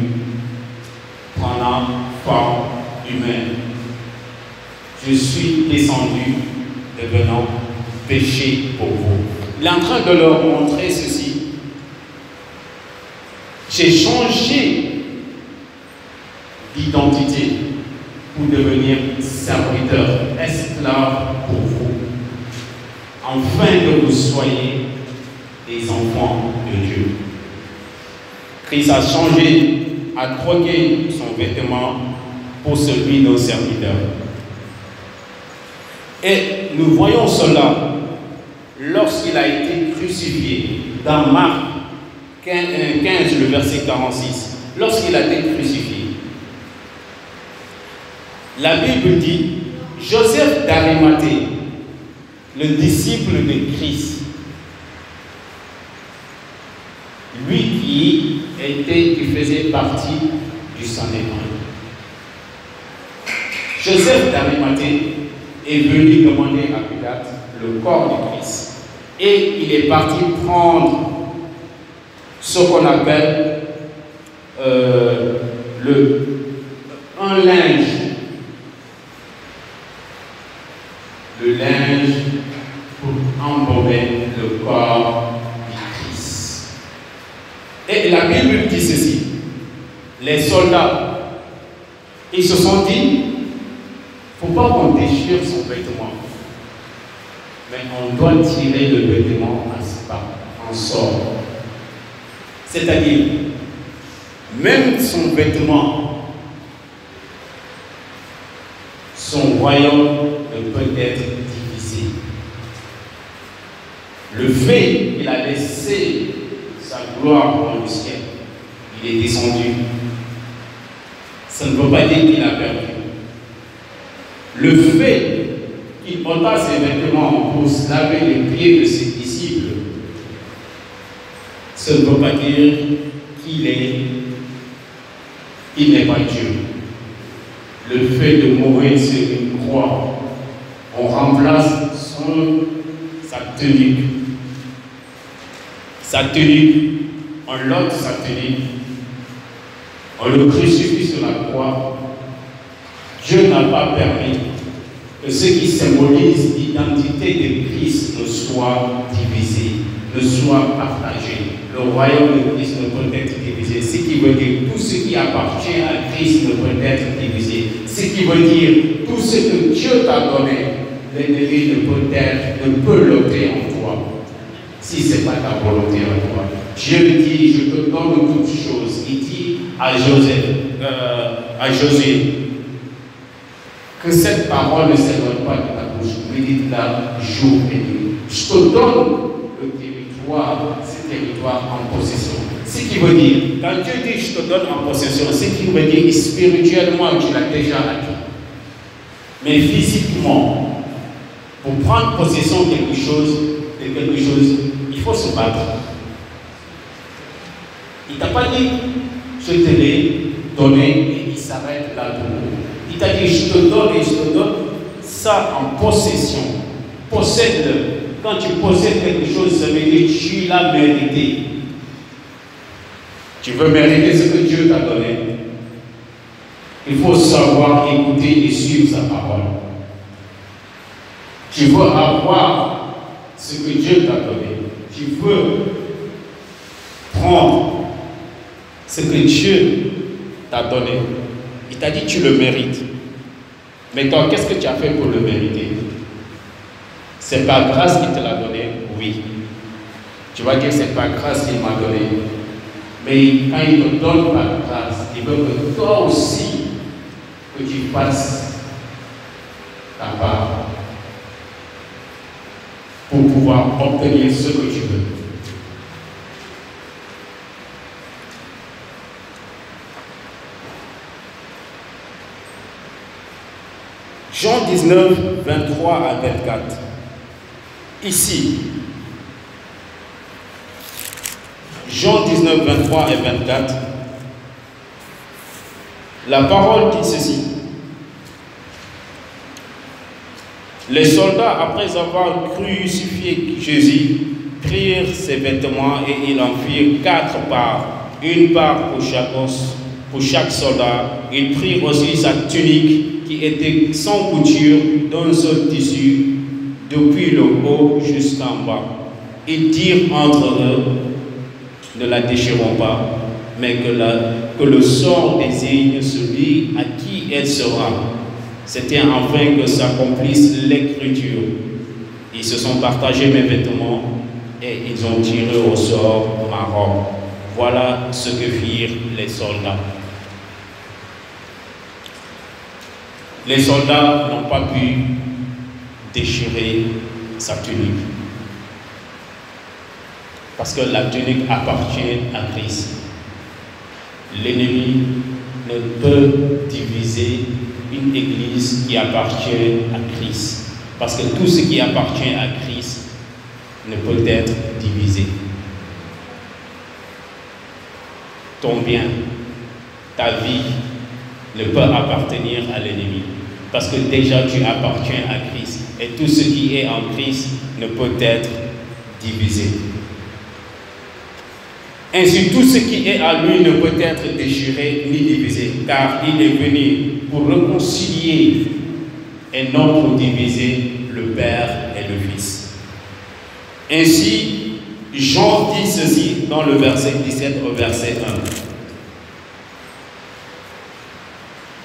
prenant forme humaine. Je suis descendu devenant péché pour vous. Il est en train de leur montrer ceci. J'ai changé d'identité pour devenir serviteur, esclave pour vous, afin que vous soyez des enfants de Dieu. Christ a changé, a troqué son vêtement pour celui d'un serviteur. Et nous voyons cela lorsqu'il a été crucifié dans Marc 15, le verset 46. Lorsqu'il a été crucifié, la Bible dit, Joseph d'Arimathée, le disciple de Christ, lui qui faisait partie du Sanhédrin. Joseph d'Arimathée est venu demander à Pilate le corps du Christ. Et il est parti prendre ce qu'on appelle un linge. Le linge pour embaumer le corps du Christ. Et la Bible dit ceci. Les soldats, ils se sont dit, il ne faut pas qu'on déchire son vêtement, mais on doit tirer le vêtement en sort. C'est-à-dire, même son vêtement, son royaume ne peut être divisé. Le fait qu'il a laissé sa gloire dans le ciel, il est descendu. Ça ne veut pas dire qu'il a perdu. Le fait qu'il ôta ses vêtements pour se laver les pieds de ses disciples, ça ne veut pas dire qu'il n'est pas Dieu. Le fait de mourir sur une croix, on remplace sa tunique. Sa tunique, on l'ôte sa tunique, on le crucifie sur la croix. Dieu n'a pas permis que ce qui symbolise l'identité de Christ ne soit divisé, ne soit partagé. Le royaume de Christ ne peut être divisé. Ce qui veut dire tout ce qui appartient à Christ ne peut être divisé. Ce qui veut dire tout ce que Dieu t'a donné, l'ennemi ne peut l'ôter en toi. Si ce n'est pas ta volonté en toi. Dieu dit, je te donne toutes choses. Il dit à Josué, que cette parole ne s'éloigne pas de ta bouche. Médite-la jour et nuit. Je te donne le territoire, ce territoire en possession. Ce qui veut dire, quand Dieu dit je te donne en possession, ce qui veut dire spirituellement tu l'as déjà acquis. Mais physiquement, pour prendre possession de quelque chose, il faut se battre. Il ne t'a pas dit je te l'ai donné et il s'arrête là pour nous. Il t'a dit je te donne et je te donne ça en possession. Possède-le. Quand tu possèdes quelque chose, ça veut dire que tu l'as mérité. Tu veux mériter ce que Dieu t'a donné. Il faut savoir écouter et suivre sa parole. Tu veux avoir ce que Dieu t'a donné. Tu veux prendre ce que Dieu t'a donné. Il t'a dit tu le mérites. Mais toi, qu'est-ce que tu as fait pour le mériter? C'est par grâce qu'il te l'a donné? Oui. Tu vas dire c'est par grâce qu'il m'a donné. Mais quand il te donne par grâce, il veut que toi aussi, que tu fasses ta part pour pouvoir obtenir ce que tu veux. Jean 19, 23 à 24. Ici, Jean 19, 23 et 24, la parole dit ceci. Les soldats, après avoir crucifié Jésus, prirent ses vêtements et ils en firent 4 parts, une part pour chaque soldat. Ils prirent aussi sa tunique qui était sans couture d'un seul tissu, depuis le haut jusqu'en bas. Ils dirent entre eux, ne la déchirons pas, mais que le sort désigne celui à qui elle sera. C'était afin que s'accomplisse l'écriture. Ils se sont partagés mes vêtements et ils ont tiré au sort ma robe. Voilà ce que firent les soldats. Les soldats n'ont pas pu déchirer sa tunique. Parce que la tunique appartient à Christ. L'ennemi ne peut diviser une église qui appartient à Christ. Parce que tout ce qui appartient à Christ ne peut être divisé. Ton bien, ta vie ne peut appartenir à l'ennemi. Parce que déjà tu appartiens à Christ. Et tout ce qui est en Christ ne peut être divisé. Ainsi, tout ce qui est à lui ne peut être déchiré ni divisé, car il est venu pour réconcilier et non pour diviser le Père et le Fils. Ainsi, Jean dit ceci dans le verset 17 au verset 1.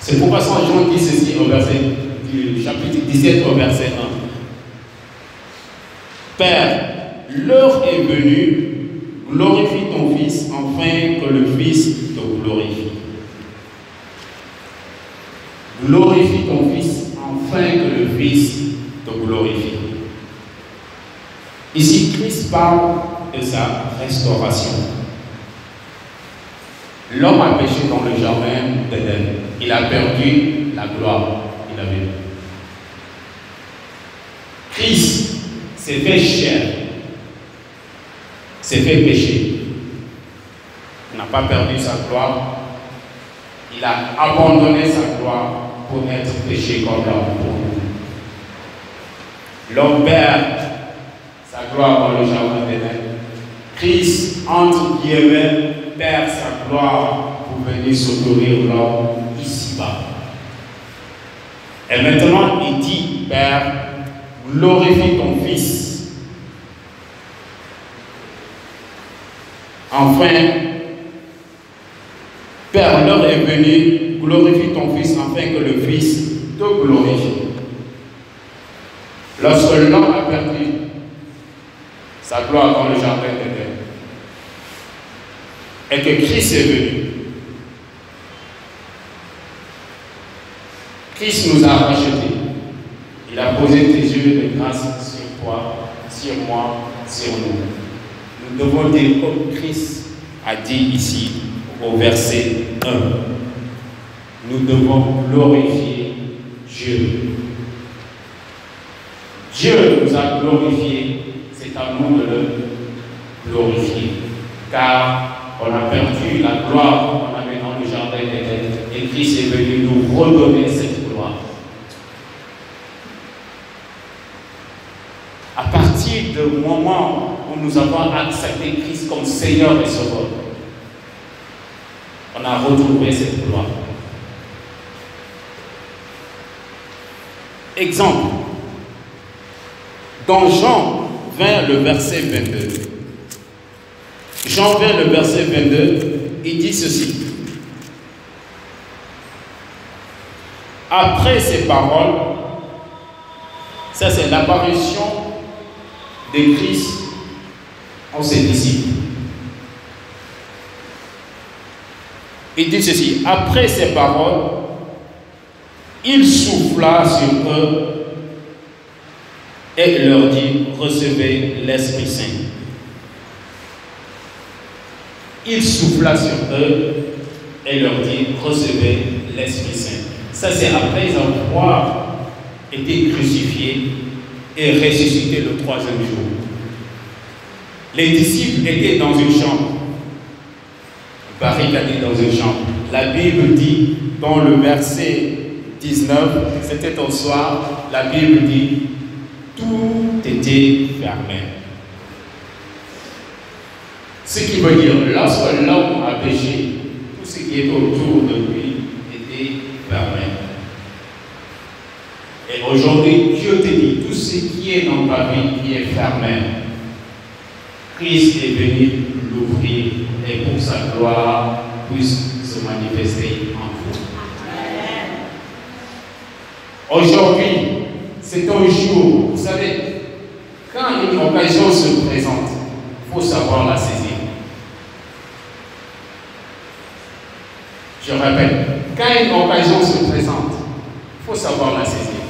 C'est pourquoi Jean dit ceci au verset du chapitre 17 au verset 1. Père, l'heure est venue, glorifie ton Fils, afin que le Fils te glorifie. Glorifie ton Fils, afin que le Fils te glorifie. Ici, Christ parle de sa restauration. L'homme a péché dans le jardin d'Éden. Il a perdu la gloire qu'il avait. Christ s'est fait chair, s'est fait pécher. Il n'a pas perdu sa gloire. Il a abandonné sa gloire pour être péché comme l'homme pour nous. L'homme perd sa gloire dans le jardin d'Éden. Christ, entre guillemets, perd sa gloire pour venir secourir l'homme ici-bas. Et maintenant, il dit, Père, glorifie ton Fils. Enfin, Père, l'heure est venue, glorifie ton Fils, afin que le Fils te glorifie. Lorsque l'homme a perdu sa gloire dans le jardin d'Éden, et que Christ est venu, Christ nous a rachetés. Il a posé tes yeux de grâce sur toi, sur moi, sur nous. Nous devons dire comme Christ a dit ici au verset 1. Nous devons glorifier Dieu. Dieu nous a glorifiés, c'est à nous de le glorifier. Car on a perdu la gloire qu'on avait dans le jardin d'Éden et Christ est venu nous redonner cette gloire. À partir du moment où nous avons accepté Christ comme Seigneur et Sauveur, on a retrouvé cette gloire. Exemple, dans Jean 20, le verset 22. Jean 20, le verset 22, il dit ceci. Après ces paroles, ça c'est l'apparition de Christ en ses disciples. Il dit ceci. Après ces paroles, il souffla sur eux et leur dit, recevez l'Esprit Saint. Il souffla sur eux et leur dit, recevez l'Esprit Saint. Ça, c'est après avoir été crucifié et ressuscité le 3e jour. Les disciples étaient dans une chambre, barricadés dans une chambre. La Bible dit, dans le verset 19, c'était au soir, la Bible dit, tout était fermé. Ce qui veut dire, lorsque l'homme a péché, tout ce qui est autour de lui était fermé. Et aujourd'hui, Dieu te dit, tout ce qui est dans ta vie qui est fermé, Christ est venu l'ouvrir et pour sa gloire puisse se manifester en vous. Aujourd'hui, c'est un jour, vous savez, quand une occasion se présente, il faut savoir la saisir. Je répète, quand une occasion se présente, il faut savoir la saisir.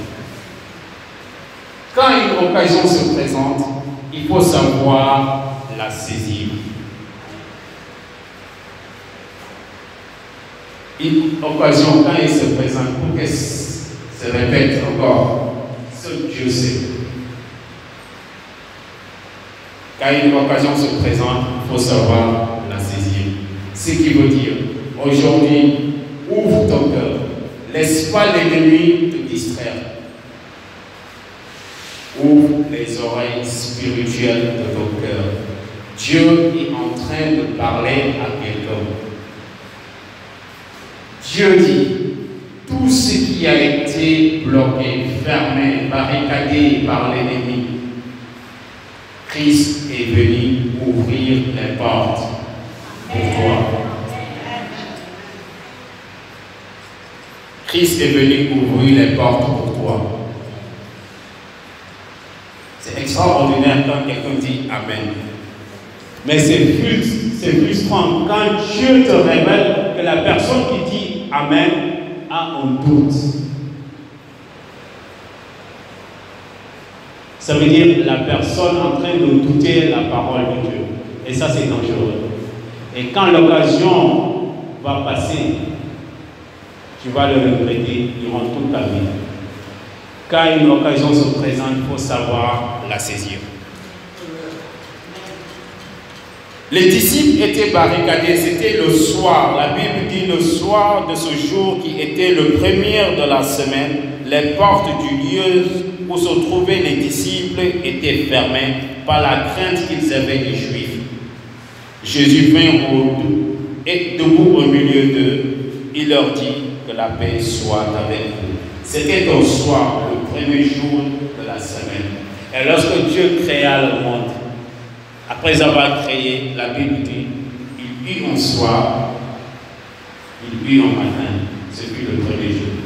Quand une occasion se présente, il faut savoir la saisir. Une occasion, quand elle se présente, pour qu'elle se répète encore, seul Dieu sait. Quand une occasion se présente, il faut savoir la saisir. Ce qui veut dire, aujourd'hui, ouvre ton cœur. Laisse pas l'ennemi te distraire. Ouvre les oreilles spirituelles de ton cœur. Dieu est en train de parler à quelqu'un. Dieu dit, tout ce qui a été bloqué, fermé, barricadé par l'ennemi, Christ est venu ouvrir les portes pour toi. Christ est venu ouvrir les portes pour toi. C'est extraordinaire quand quelqu'un dit Amen. Mais c'est frustrant quand Dieu te révèle que la personne qui dit Amen a un doute. Ça veut dire la personne en train de douter la parole de Dieu. Et ça, c'est dangereux. Et quand l'occasion va passer, tu vas le regretter durant toute ta vie. Quand une occasion se présente, il faut savoir la saisir. Les disciples étaient barricadés, c'était le soir. La Bible dit le soir de ce jour qui était le premier de la semaine, les portes du lieu où se trouvaient les disciples étaient fermées par la crainte qu'ils avaient des Juifs. Jésus vint et debout au milieu d'eux, il leur dit que la paix soit avec vous. C'était au soir, le premier jour de la semaine. Et lorsque Dieu créa le monde, après avoir créé, la Bible dit, il eut un soir, il eut un matin, ce fut le premier jour.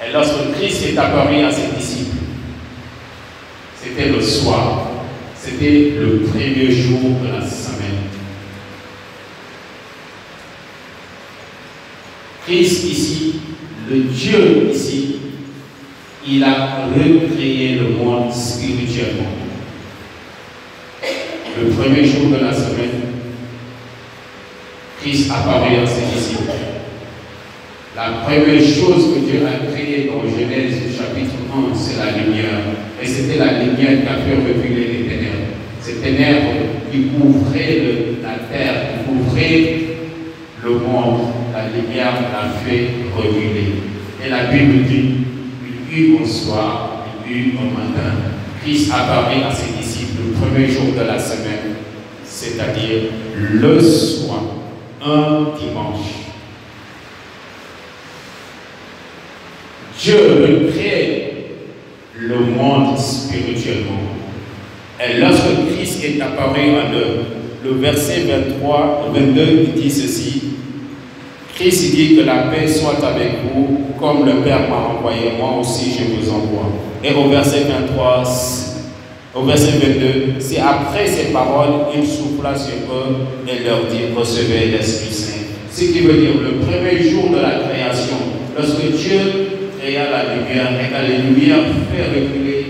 Et lorsque Christ est apparu à ses disciples, c'était le soir, c'était le premier jour de la semaine. Christ ici, le Dieu ici, il a recréé le monde spirituellement. Le premier jour de la semaine, Christ apparut à ses disciples. La première chose que Dieu a créée dans Genèse chapitre 1, c'est la lumière. Et c'était la lumière qui a fait reculer les ténèbres. Ces ténèbres qui couvraient la terre, qui couvraient le monde, la lumière l'a fait reculer. Et la Bible dit, il eut au soir, il eut au matin. Christ apparut à ses disciples le premier jour de la semaine, c'est-à-dire le soir, un dimanche. Dieu recrée le monde spirituellement. Et lorsque Christ est apparu à l'œuvre, le verset 22 dit ceci. Christ dit que la paix soit avec vous, comme le Père m'a envoyé, moi aussi je vous envoie. Et au verset 23, au verset 22, c'est après ces paroles, il souffla sur eux et leur dit, recevez l'Esprit Saint. Ce qui veut dire, le premier jour de la création, lorsque Dieu créa la lumière, et que la lumière fait reculer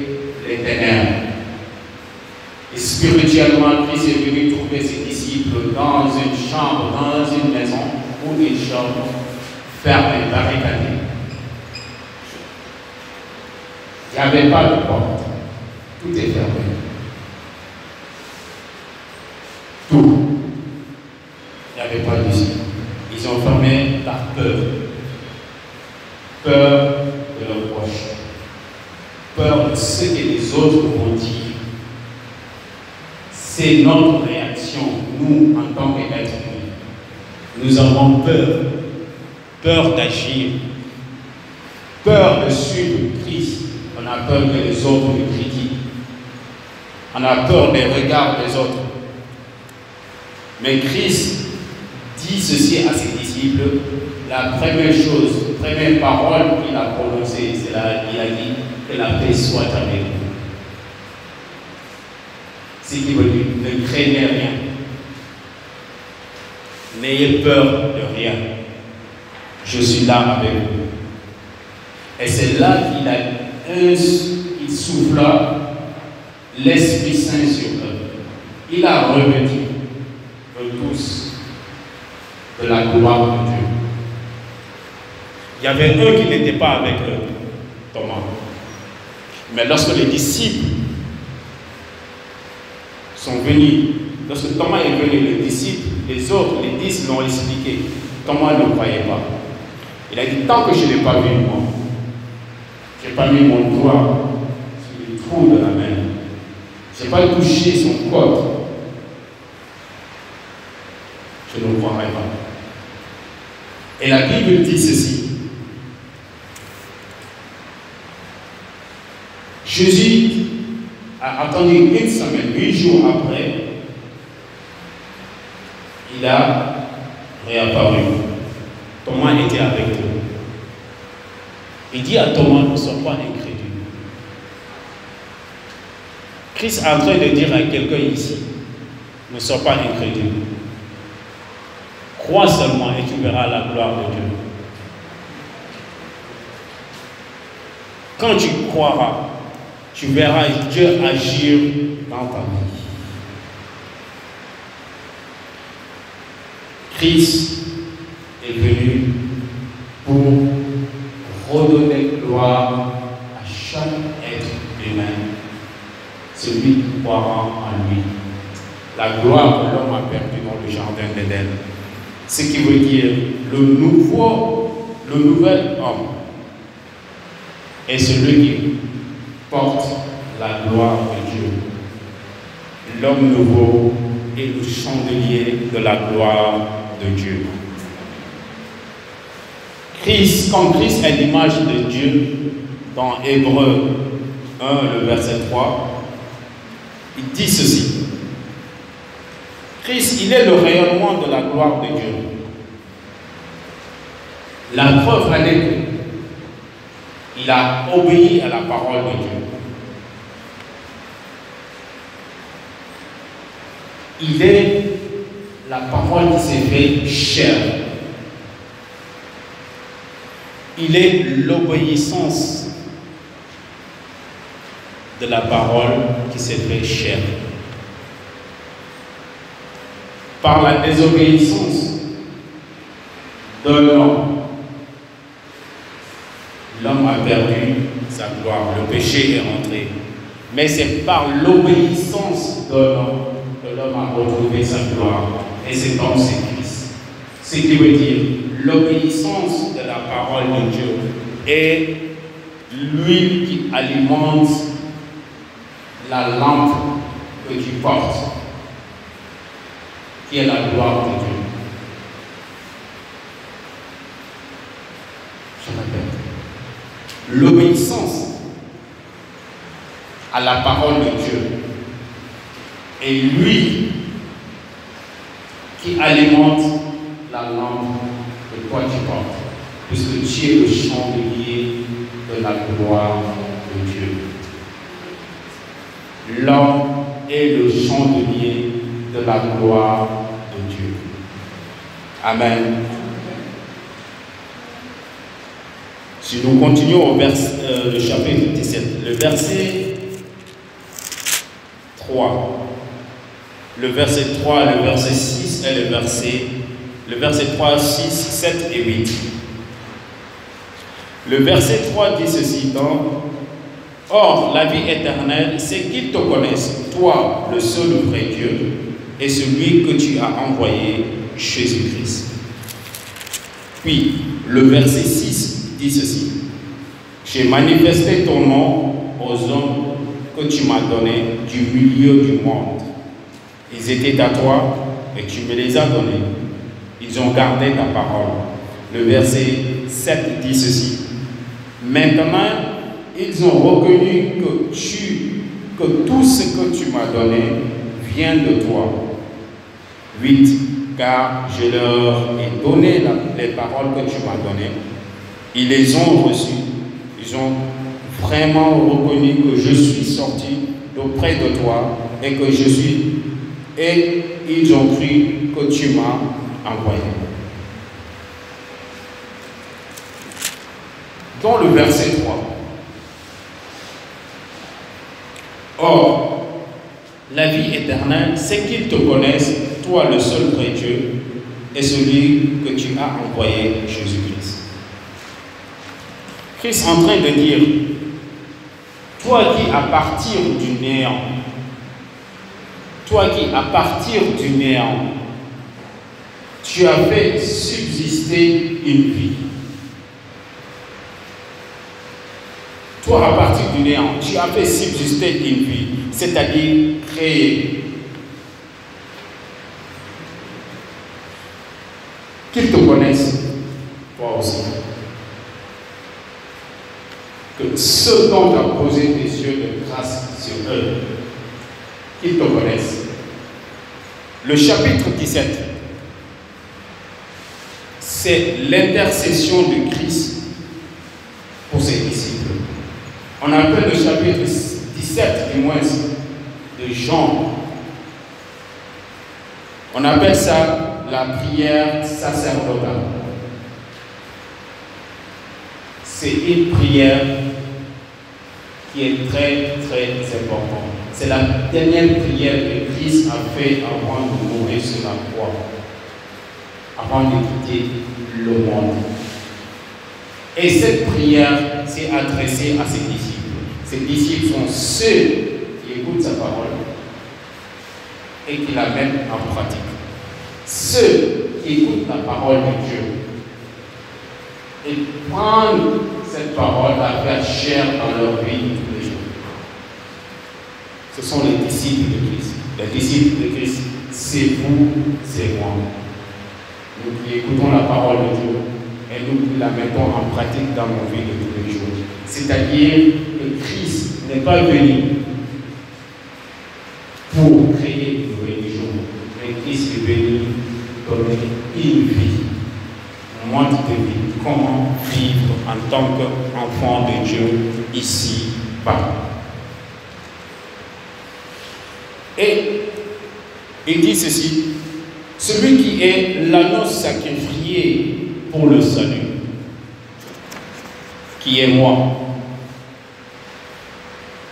les ténèbres. Et spirituellement, Christ est venu trouver ses disciples dans une chambre, dans une maison, ou une chambre fermée, barricadée. Il n'y avait pas de porte. Tout est fermé. Tout. Il n'y avait pas d'issue. Ils ont fermé par peur. Peur de leurs proches. Peur de ce que les autres vont dire. C'est notre réaction, nous, en tant qu'êtres humains. Nous avons peur. Peur d'agir. Peur de suivre Christ. On a peur que les autres nous critiquent. On a peur des regards des autres. Mais Christ dit ceci à ses disciples. La première chose, première parole qu'il a prononcée, c'est là, il a dit que la paix soit avec vous. Ce qui veut dire, ne craignez rien. N'ayez peur de rien. Je suis là avec vous. Et c'est là qu'il a il souffla l'Esprit Saint sur eux. Il a revêtu eux tous de la gloire de Dieu. Il y avait un qui n'était pas avec eux, Thomas. Mais lorsque les disciples sont venus, lorsque Thomas est venu, les disciples, les autres, les 10 l'ont expliqué. Thomas ne croyait pas. Il a dit, tant que je n'ai pas vu moi, je n'ai pas mis mon doigt sur le trou de la main, je n'ai pas touché son corps, je ne croirai pas. Et la Bible dit ceci. Jésus a attendu une semaine, 8 jours après, il a réapparu. Thomas était avec eux. Il dit à Thomas, ne sois pas incrédule. Christ est en train de dire à quelqu'un ici, ne sois pas incrédule. Crois seulement et tu verras la gloire de Dieu. Quand tu croiras, tu verras Dieu agir dans ta vie. Christ est venu pour redonner gloire à chaque être humain, celui qui croira en lui. La gloire que l'homme a perdue dans le jardin d'Éden. Ce qui veut dire le nouvel homme est celui qui porte la gloire de Dieu. L'homme nouveau est le chandelier de la gloire de Dieu. Christ, comme Christ est l'image de Dieu, dans Hébreux 1, le verset 3, il dit ceci. Christ, il est le rayonnement de la gloire de Dieu. La preuve en est qu'il a obéi à la parole de Dieu. Il est la parole qui s'est fait chair. Il est l'obéissance de la parole qui s'est fait chair. Par la désobéissance de l'homme, l'homme a perdu sa gloire, le péché est rentré. Mais c'est par l'obéissance de l'homme que l'homme a retrouvé sa gloire. Et cet homme, c'est Christ. Ce qui veut dire l'obéissance de la parole de Dieu est l'huile qui alimente la lampe que tu portes, qui est la gloire de Dieu. Je répète. L'obéissance à la parole de Dieu est l'huile qui alimente la lampe que toi tu portes, puisque tu es le chandelier de la gloire de Dieu. L'homme est le chandelier de la gloire de Dieu. Amen. Si nous continuons au le chapitre 17, le verset 3, le verset 3, le verset 6 et le verset 3, 6, 7 et 8. Le verset 3 dit ceci donc: or, la vie éternelle, c'est qu'ils te connaissent, toi, le seul vrai Dieu, et celui que tu as envoyé, Jésus-Christ. Puis, le verset 6 dit ceci: j'ai manifesté ton nom aux hommes que tu m'as donnés du milieu du monde. Ils étaient à toi et tu me les as donnés. Ils ont gardé ta parole. Le verset 7 dit ceci: maintenant, ils ont reconnu que tout ce que tu m'as donné vient de toi. 8. Car je leur ai donné les paroles que tu m'as données. Ils les ont reçues. Ils ont vraiment reconnu que je suis sorti d'auprès de toi et que je suis. Et ils ont cru que tu m'as envoyé. Dans le verset 3, Or, la vie éternelle, c'est qu'ils te connaissent, toi le seul vrai Dieu, et celui que tu as envoyé, Jésus-Christ. Christ est en train de dire, toi qui à partir du néant, tu as fait subsister une vie. Toi, à partir du néant, tu as fait subsister une vie, c'est-à-dire créer. Qu'ils te connaissent, toi aussi. Que ceux dont tu as posé tes yeux de grâce sur eux, qu'ils te connaissent. Le chapitre 17, c'est l'intercession de Christ pour ses disciples. On appelle le chapitre 17 du moins de Jean. On appelle ça la prière sacerdotale. C'est une prière qui est très très importante. C'est la dernière prière que Christ a fait avant de mourir sur la croix, avant de quitter le monde. Et cette prière s'est adressée à ses disciples. Ses disciples sont ceux qui écoutent sa parole et qui la mettent en pratique. Ceux qui écoutent la parole de Dieu et prennent cette parole à faire chair dans leur vie tous les jours. Ce sont les disciples de Christ. Les disciples de Christ, c'est vous, c'est moi. Nous qui écoutons la parole de Dieu et nous qui la mettons en pratique dans nos vies de tous les jours. C'est-à-dire que Christ n'est pas venu pour créer une religion, mais Christ est venu donner une vie, un mode de vie, comment vivre en tant qu'enfant de Dieu ici-bas. Et il dit ceci, celui qui est l'agneau sacrifié pour le salut, qui est moi,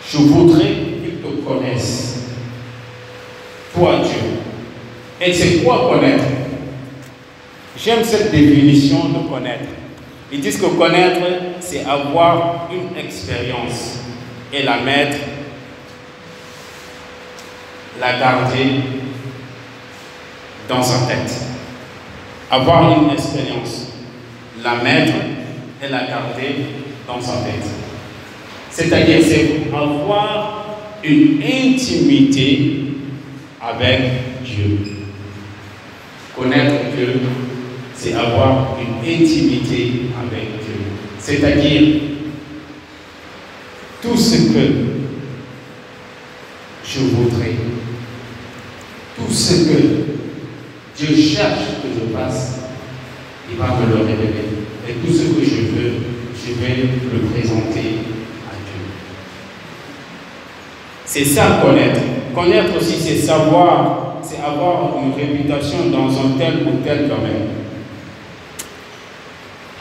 je voudrais qu'ils te connaissent, toi Dieu. Et c'est quoi connaître? J'aime cette définition de connaître. Ils disent que connaître, c'est avoir une expérience et la mettre, la garder dans sa tête. Avoir une expérience, la mettre et la garder dans sa tête. C'est-à-dire, c'est avoir une intimité avec Dieu. Connaître Dieu, c'est avoir une intimité avec Dieu. C'est-à-dire, tout ce que je voudrais, tout ce que Dieu cherche que je fasse, il va me le révéler. Et tout ce que je veux, je vais le présenter à Dieu. C'est ça connaître. Connaître aussi, c'est savoir, c'est avoir une réputation dans un tel ou tel domaine.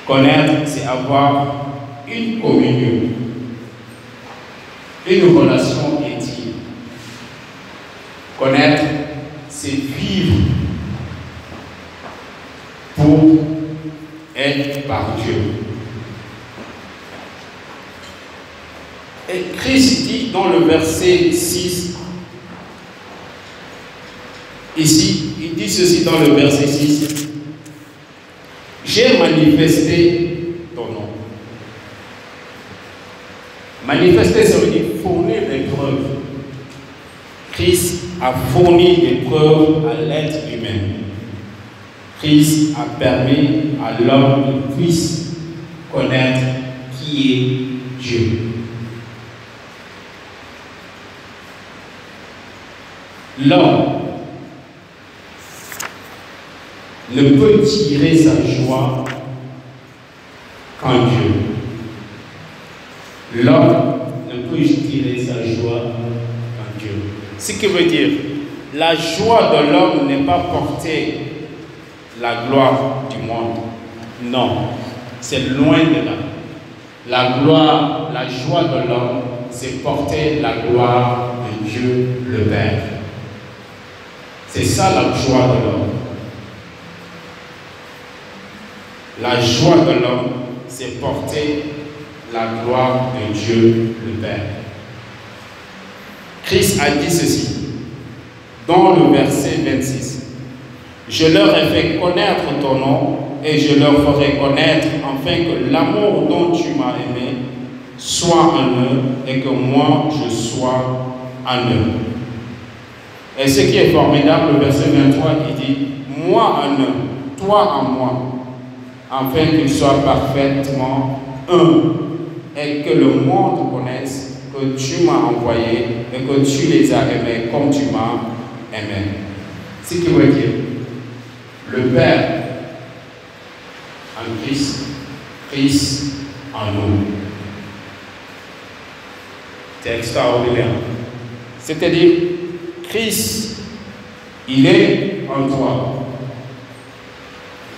Connaître, c'est avoir une communion, une relation intime. Connaître, c'est vivre pour être par Dieu. Et Christ dit dans le verset 6, ici, il dit ceci dans le verset 6, j'ai manifesté ton nom. Manifester, ça veut dire fournir des preuves. Christ a fourni des preuves à l'être humain. Christ a permis à l'homme de puisse connaître qui est Dieu. L'homme ne peut tirer sa joie qu'en Dieu. L'homme ne peut tirer sa joie qu'en Dieu. Ce qui veut dire, la joie de l'homme n'est pas porter la gloire du monde. Non, c'est loin de là. La gloire, la joie de l'homme, c'est porter la gloire Dieu le Père. C'est ça la joie de l'homme. La joie de l'homme, c'est porter la gloire de Dieu le Père. Christ a dit ceci dans le verset 26. Je leur ai fait connaître ton nom et je leur ferai connaître afin que l'amour dont tu m'as aimé soit en eux et que moi je sois en eux. Et ce qui est formidable, le verset 23, il dit moi en eux, toi en moi, afin qu'ils soient parfaitement un et que le monde connaisse que tu m'as envoyé et que tu les as aimés comme tu m'as aimé. Ce qui veut dire le Père en Christ, Christ en nous. C'est extraordinaire. C'est-à-dire, Christ, il est en toi.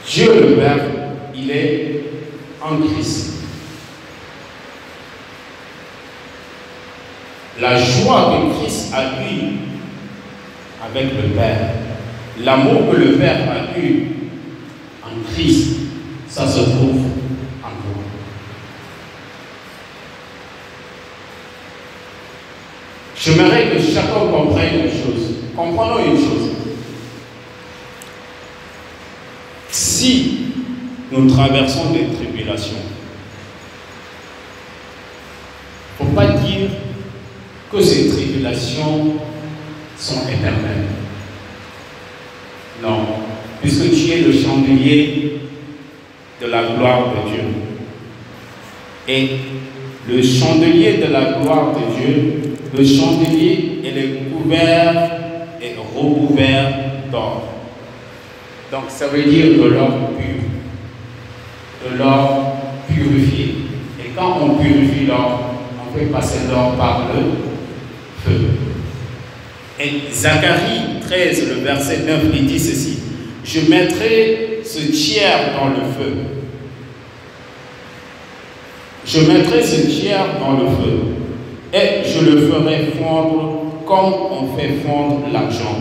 Dieu le Père, il est en Christ. La joie que Christ a eue avec le Père, l'amour que le Père a eu en Christ, ça se trouve en toi. J'aimerais que chacun comprenne une chose. Comprenons une chose. Si nous traversons des tribulations, il ne faut pas dire que ces tribulations sont éternelles. Non, puisque tu es le chandelier de la gloire de Dieu. Et le chandelier de la gloire de Dieu, le chandelier, il est couvert et recouvert d'or. Donc ça veut dire de l'or pur, de l'or purifié. Et quand on purifie l'or, on fait passer l'or par le feu. Et Zacharie 13, le verset 9, il dit ceci: je mettrai ce tiers dans le feu. Je mettrai ce tiers dans le feu et je le ferai fondre comme on fait fondre l'argent.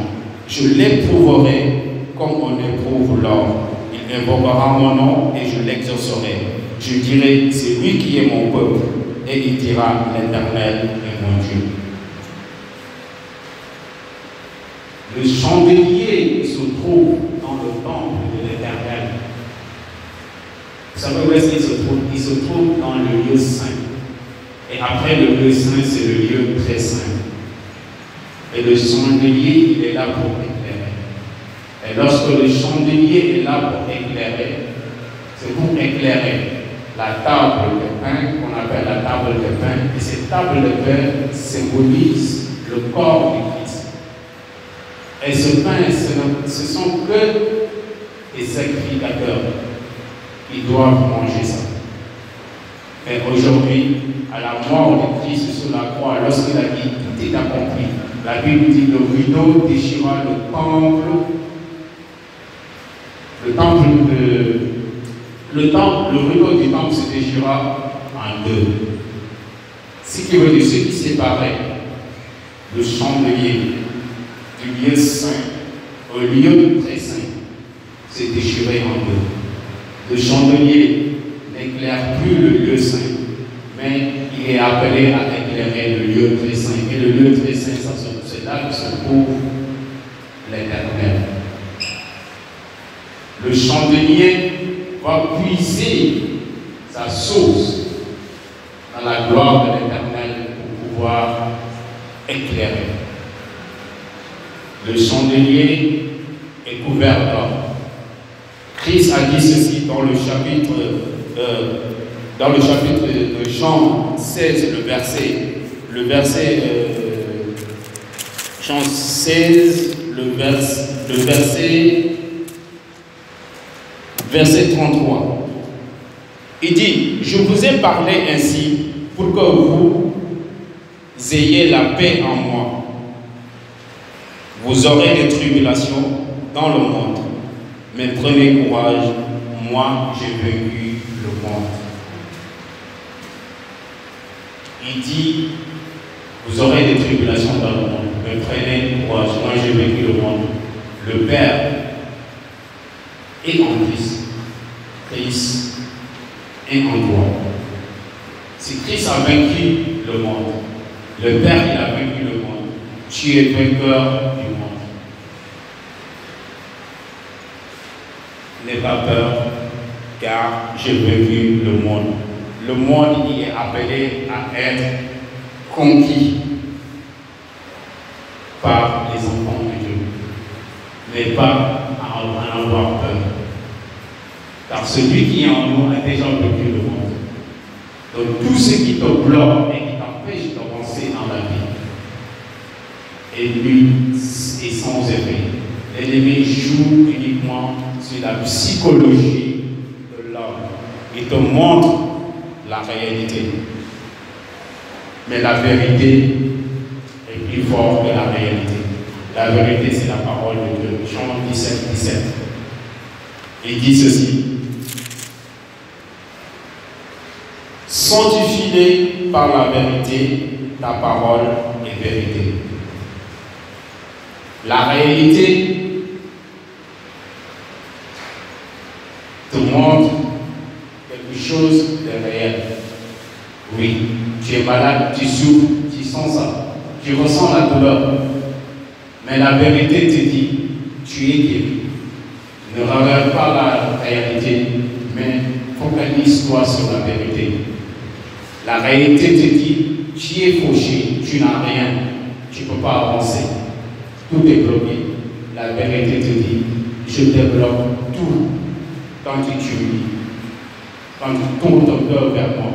Je l'éprouverai comme on éprouve l'or. Il invoquera mon nom et je l'exaucerai. Je dirai, c'est lui qui est mon peuple. Et il dira, l'Éternel est mon Dieu. Le chandelier se trouve dans le temple de l'Éternel. Vous savez où est-ce qu'il se trouve? Il se trouve dans le lieu saint. Et après le lieu saint, c'est le lieu très saint. Et le chandelier, il est là pour éclairer. Et lorsque le chandelier est là pour éclairer, c'est pour éclairer la table de pain, qu'on appelle la table de pain. Et cette table de pain symbolise le corps du Christ. Et ce pain, ce sont que les sacrificateurs qui doivent manger ça. Mais aujourd'hui, à la mort de Christ sur la croix, lorsqu'il a dit tout est accompli, la Bible dit le rideau déchira le rideau du temple se déchira en deux. Ce qui veut dire, ce qui séparait le chandelier du lieu saint au lieu très saint s'est déchiré en deux. Le chandelier n'éclaire plus le lieu saint, mais il est appelé à éclairer le lieu très saint. Et le lieu très saint, c'est là que se trouve l'Éternel. Le chandelier va puiser sa source dans la gloire de l'Éternel pour pouvoir éclairer. Le chandelier est couvert d'or. Christ a dit ceci dans le chapitre de Jean 16, Jean 16, verset 33. Il dit, je vous ai parlé ainsi pour que vous ayez la paix en moi. Vous aurez des tribulations dans le monde, mais prenez courage, moi j'ai vaincu le monde. Il dit, Vous aurez des tribulations dans le monde, mais prenez courage, moi j'ai vécu le monde. Le Père est en Christ. Christ est en toi. Si Christ a vaincu le monde, le Père il a vaincu le monde, tu es vainqueur du monde. N'aie pas peur, car j'ai vaincu le monde. Le monde il est appelé à être conquis par les enfants de Dieu, mais pas à en avoir peur. Car celui qui est en nous a déjà vaincu le monde. Donc tout ce qui te bloque et qui t'empêche d'avancer dans la vie, et lui est sans effet. L'ennemi joue uniquement sur la psychologie de l'homme. Il te montre la réalité. Mais la vérité est plus forte que la réalité. La vérité, c'est la parole de Dieu. Jean 17, 17. Il dit ceci. Sanctifie-les par la vérité, ta parole est vérité. La réalité te montre quelque chose de réel. Oui, tu es malade, tu souffres, tu sens ça, tu ressens la douleur. Mais la vérité te dit, tu es guéri. Ne regarde pas la réalité, mais focalise-toi sur la vérité. La réalité te dit, tu es fauché, tu n'as rien, tu ne peux pas avancer. Tout est bloqué. La vérité te dit, je débloque tout quand tu t'humilis, quand tu tournes ton cœur vers moi,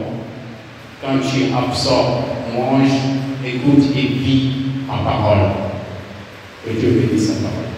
quand tu absorbes, manges, écoutes et vis en parole. Que Dieu bénisse sa parole.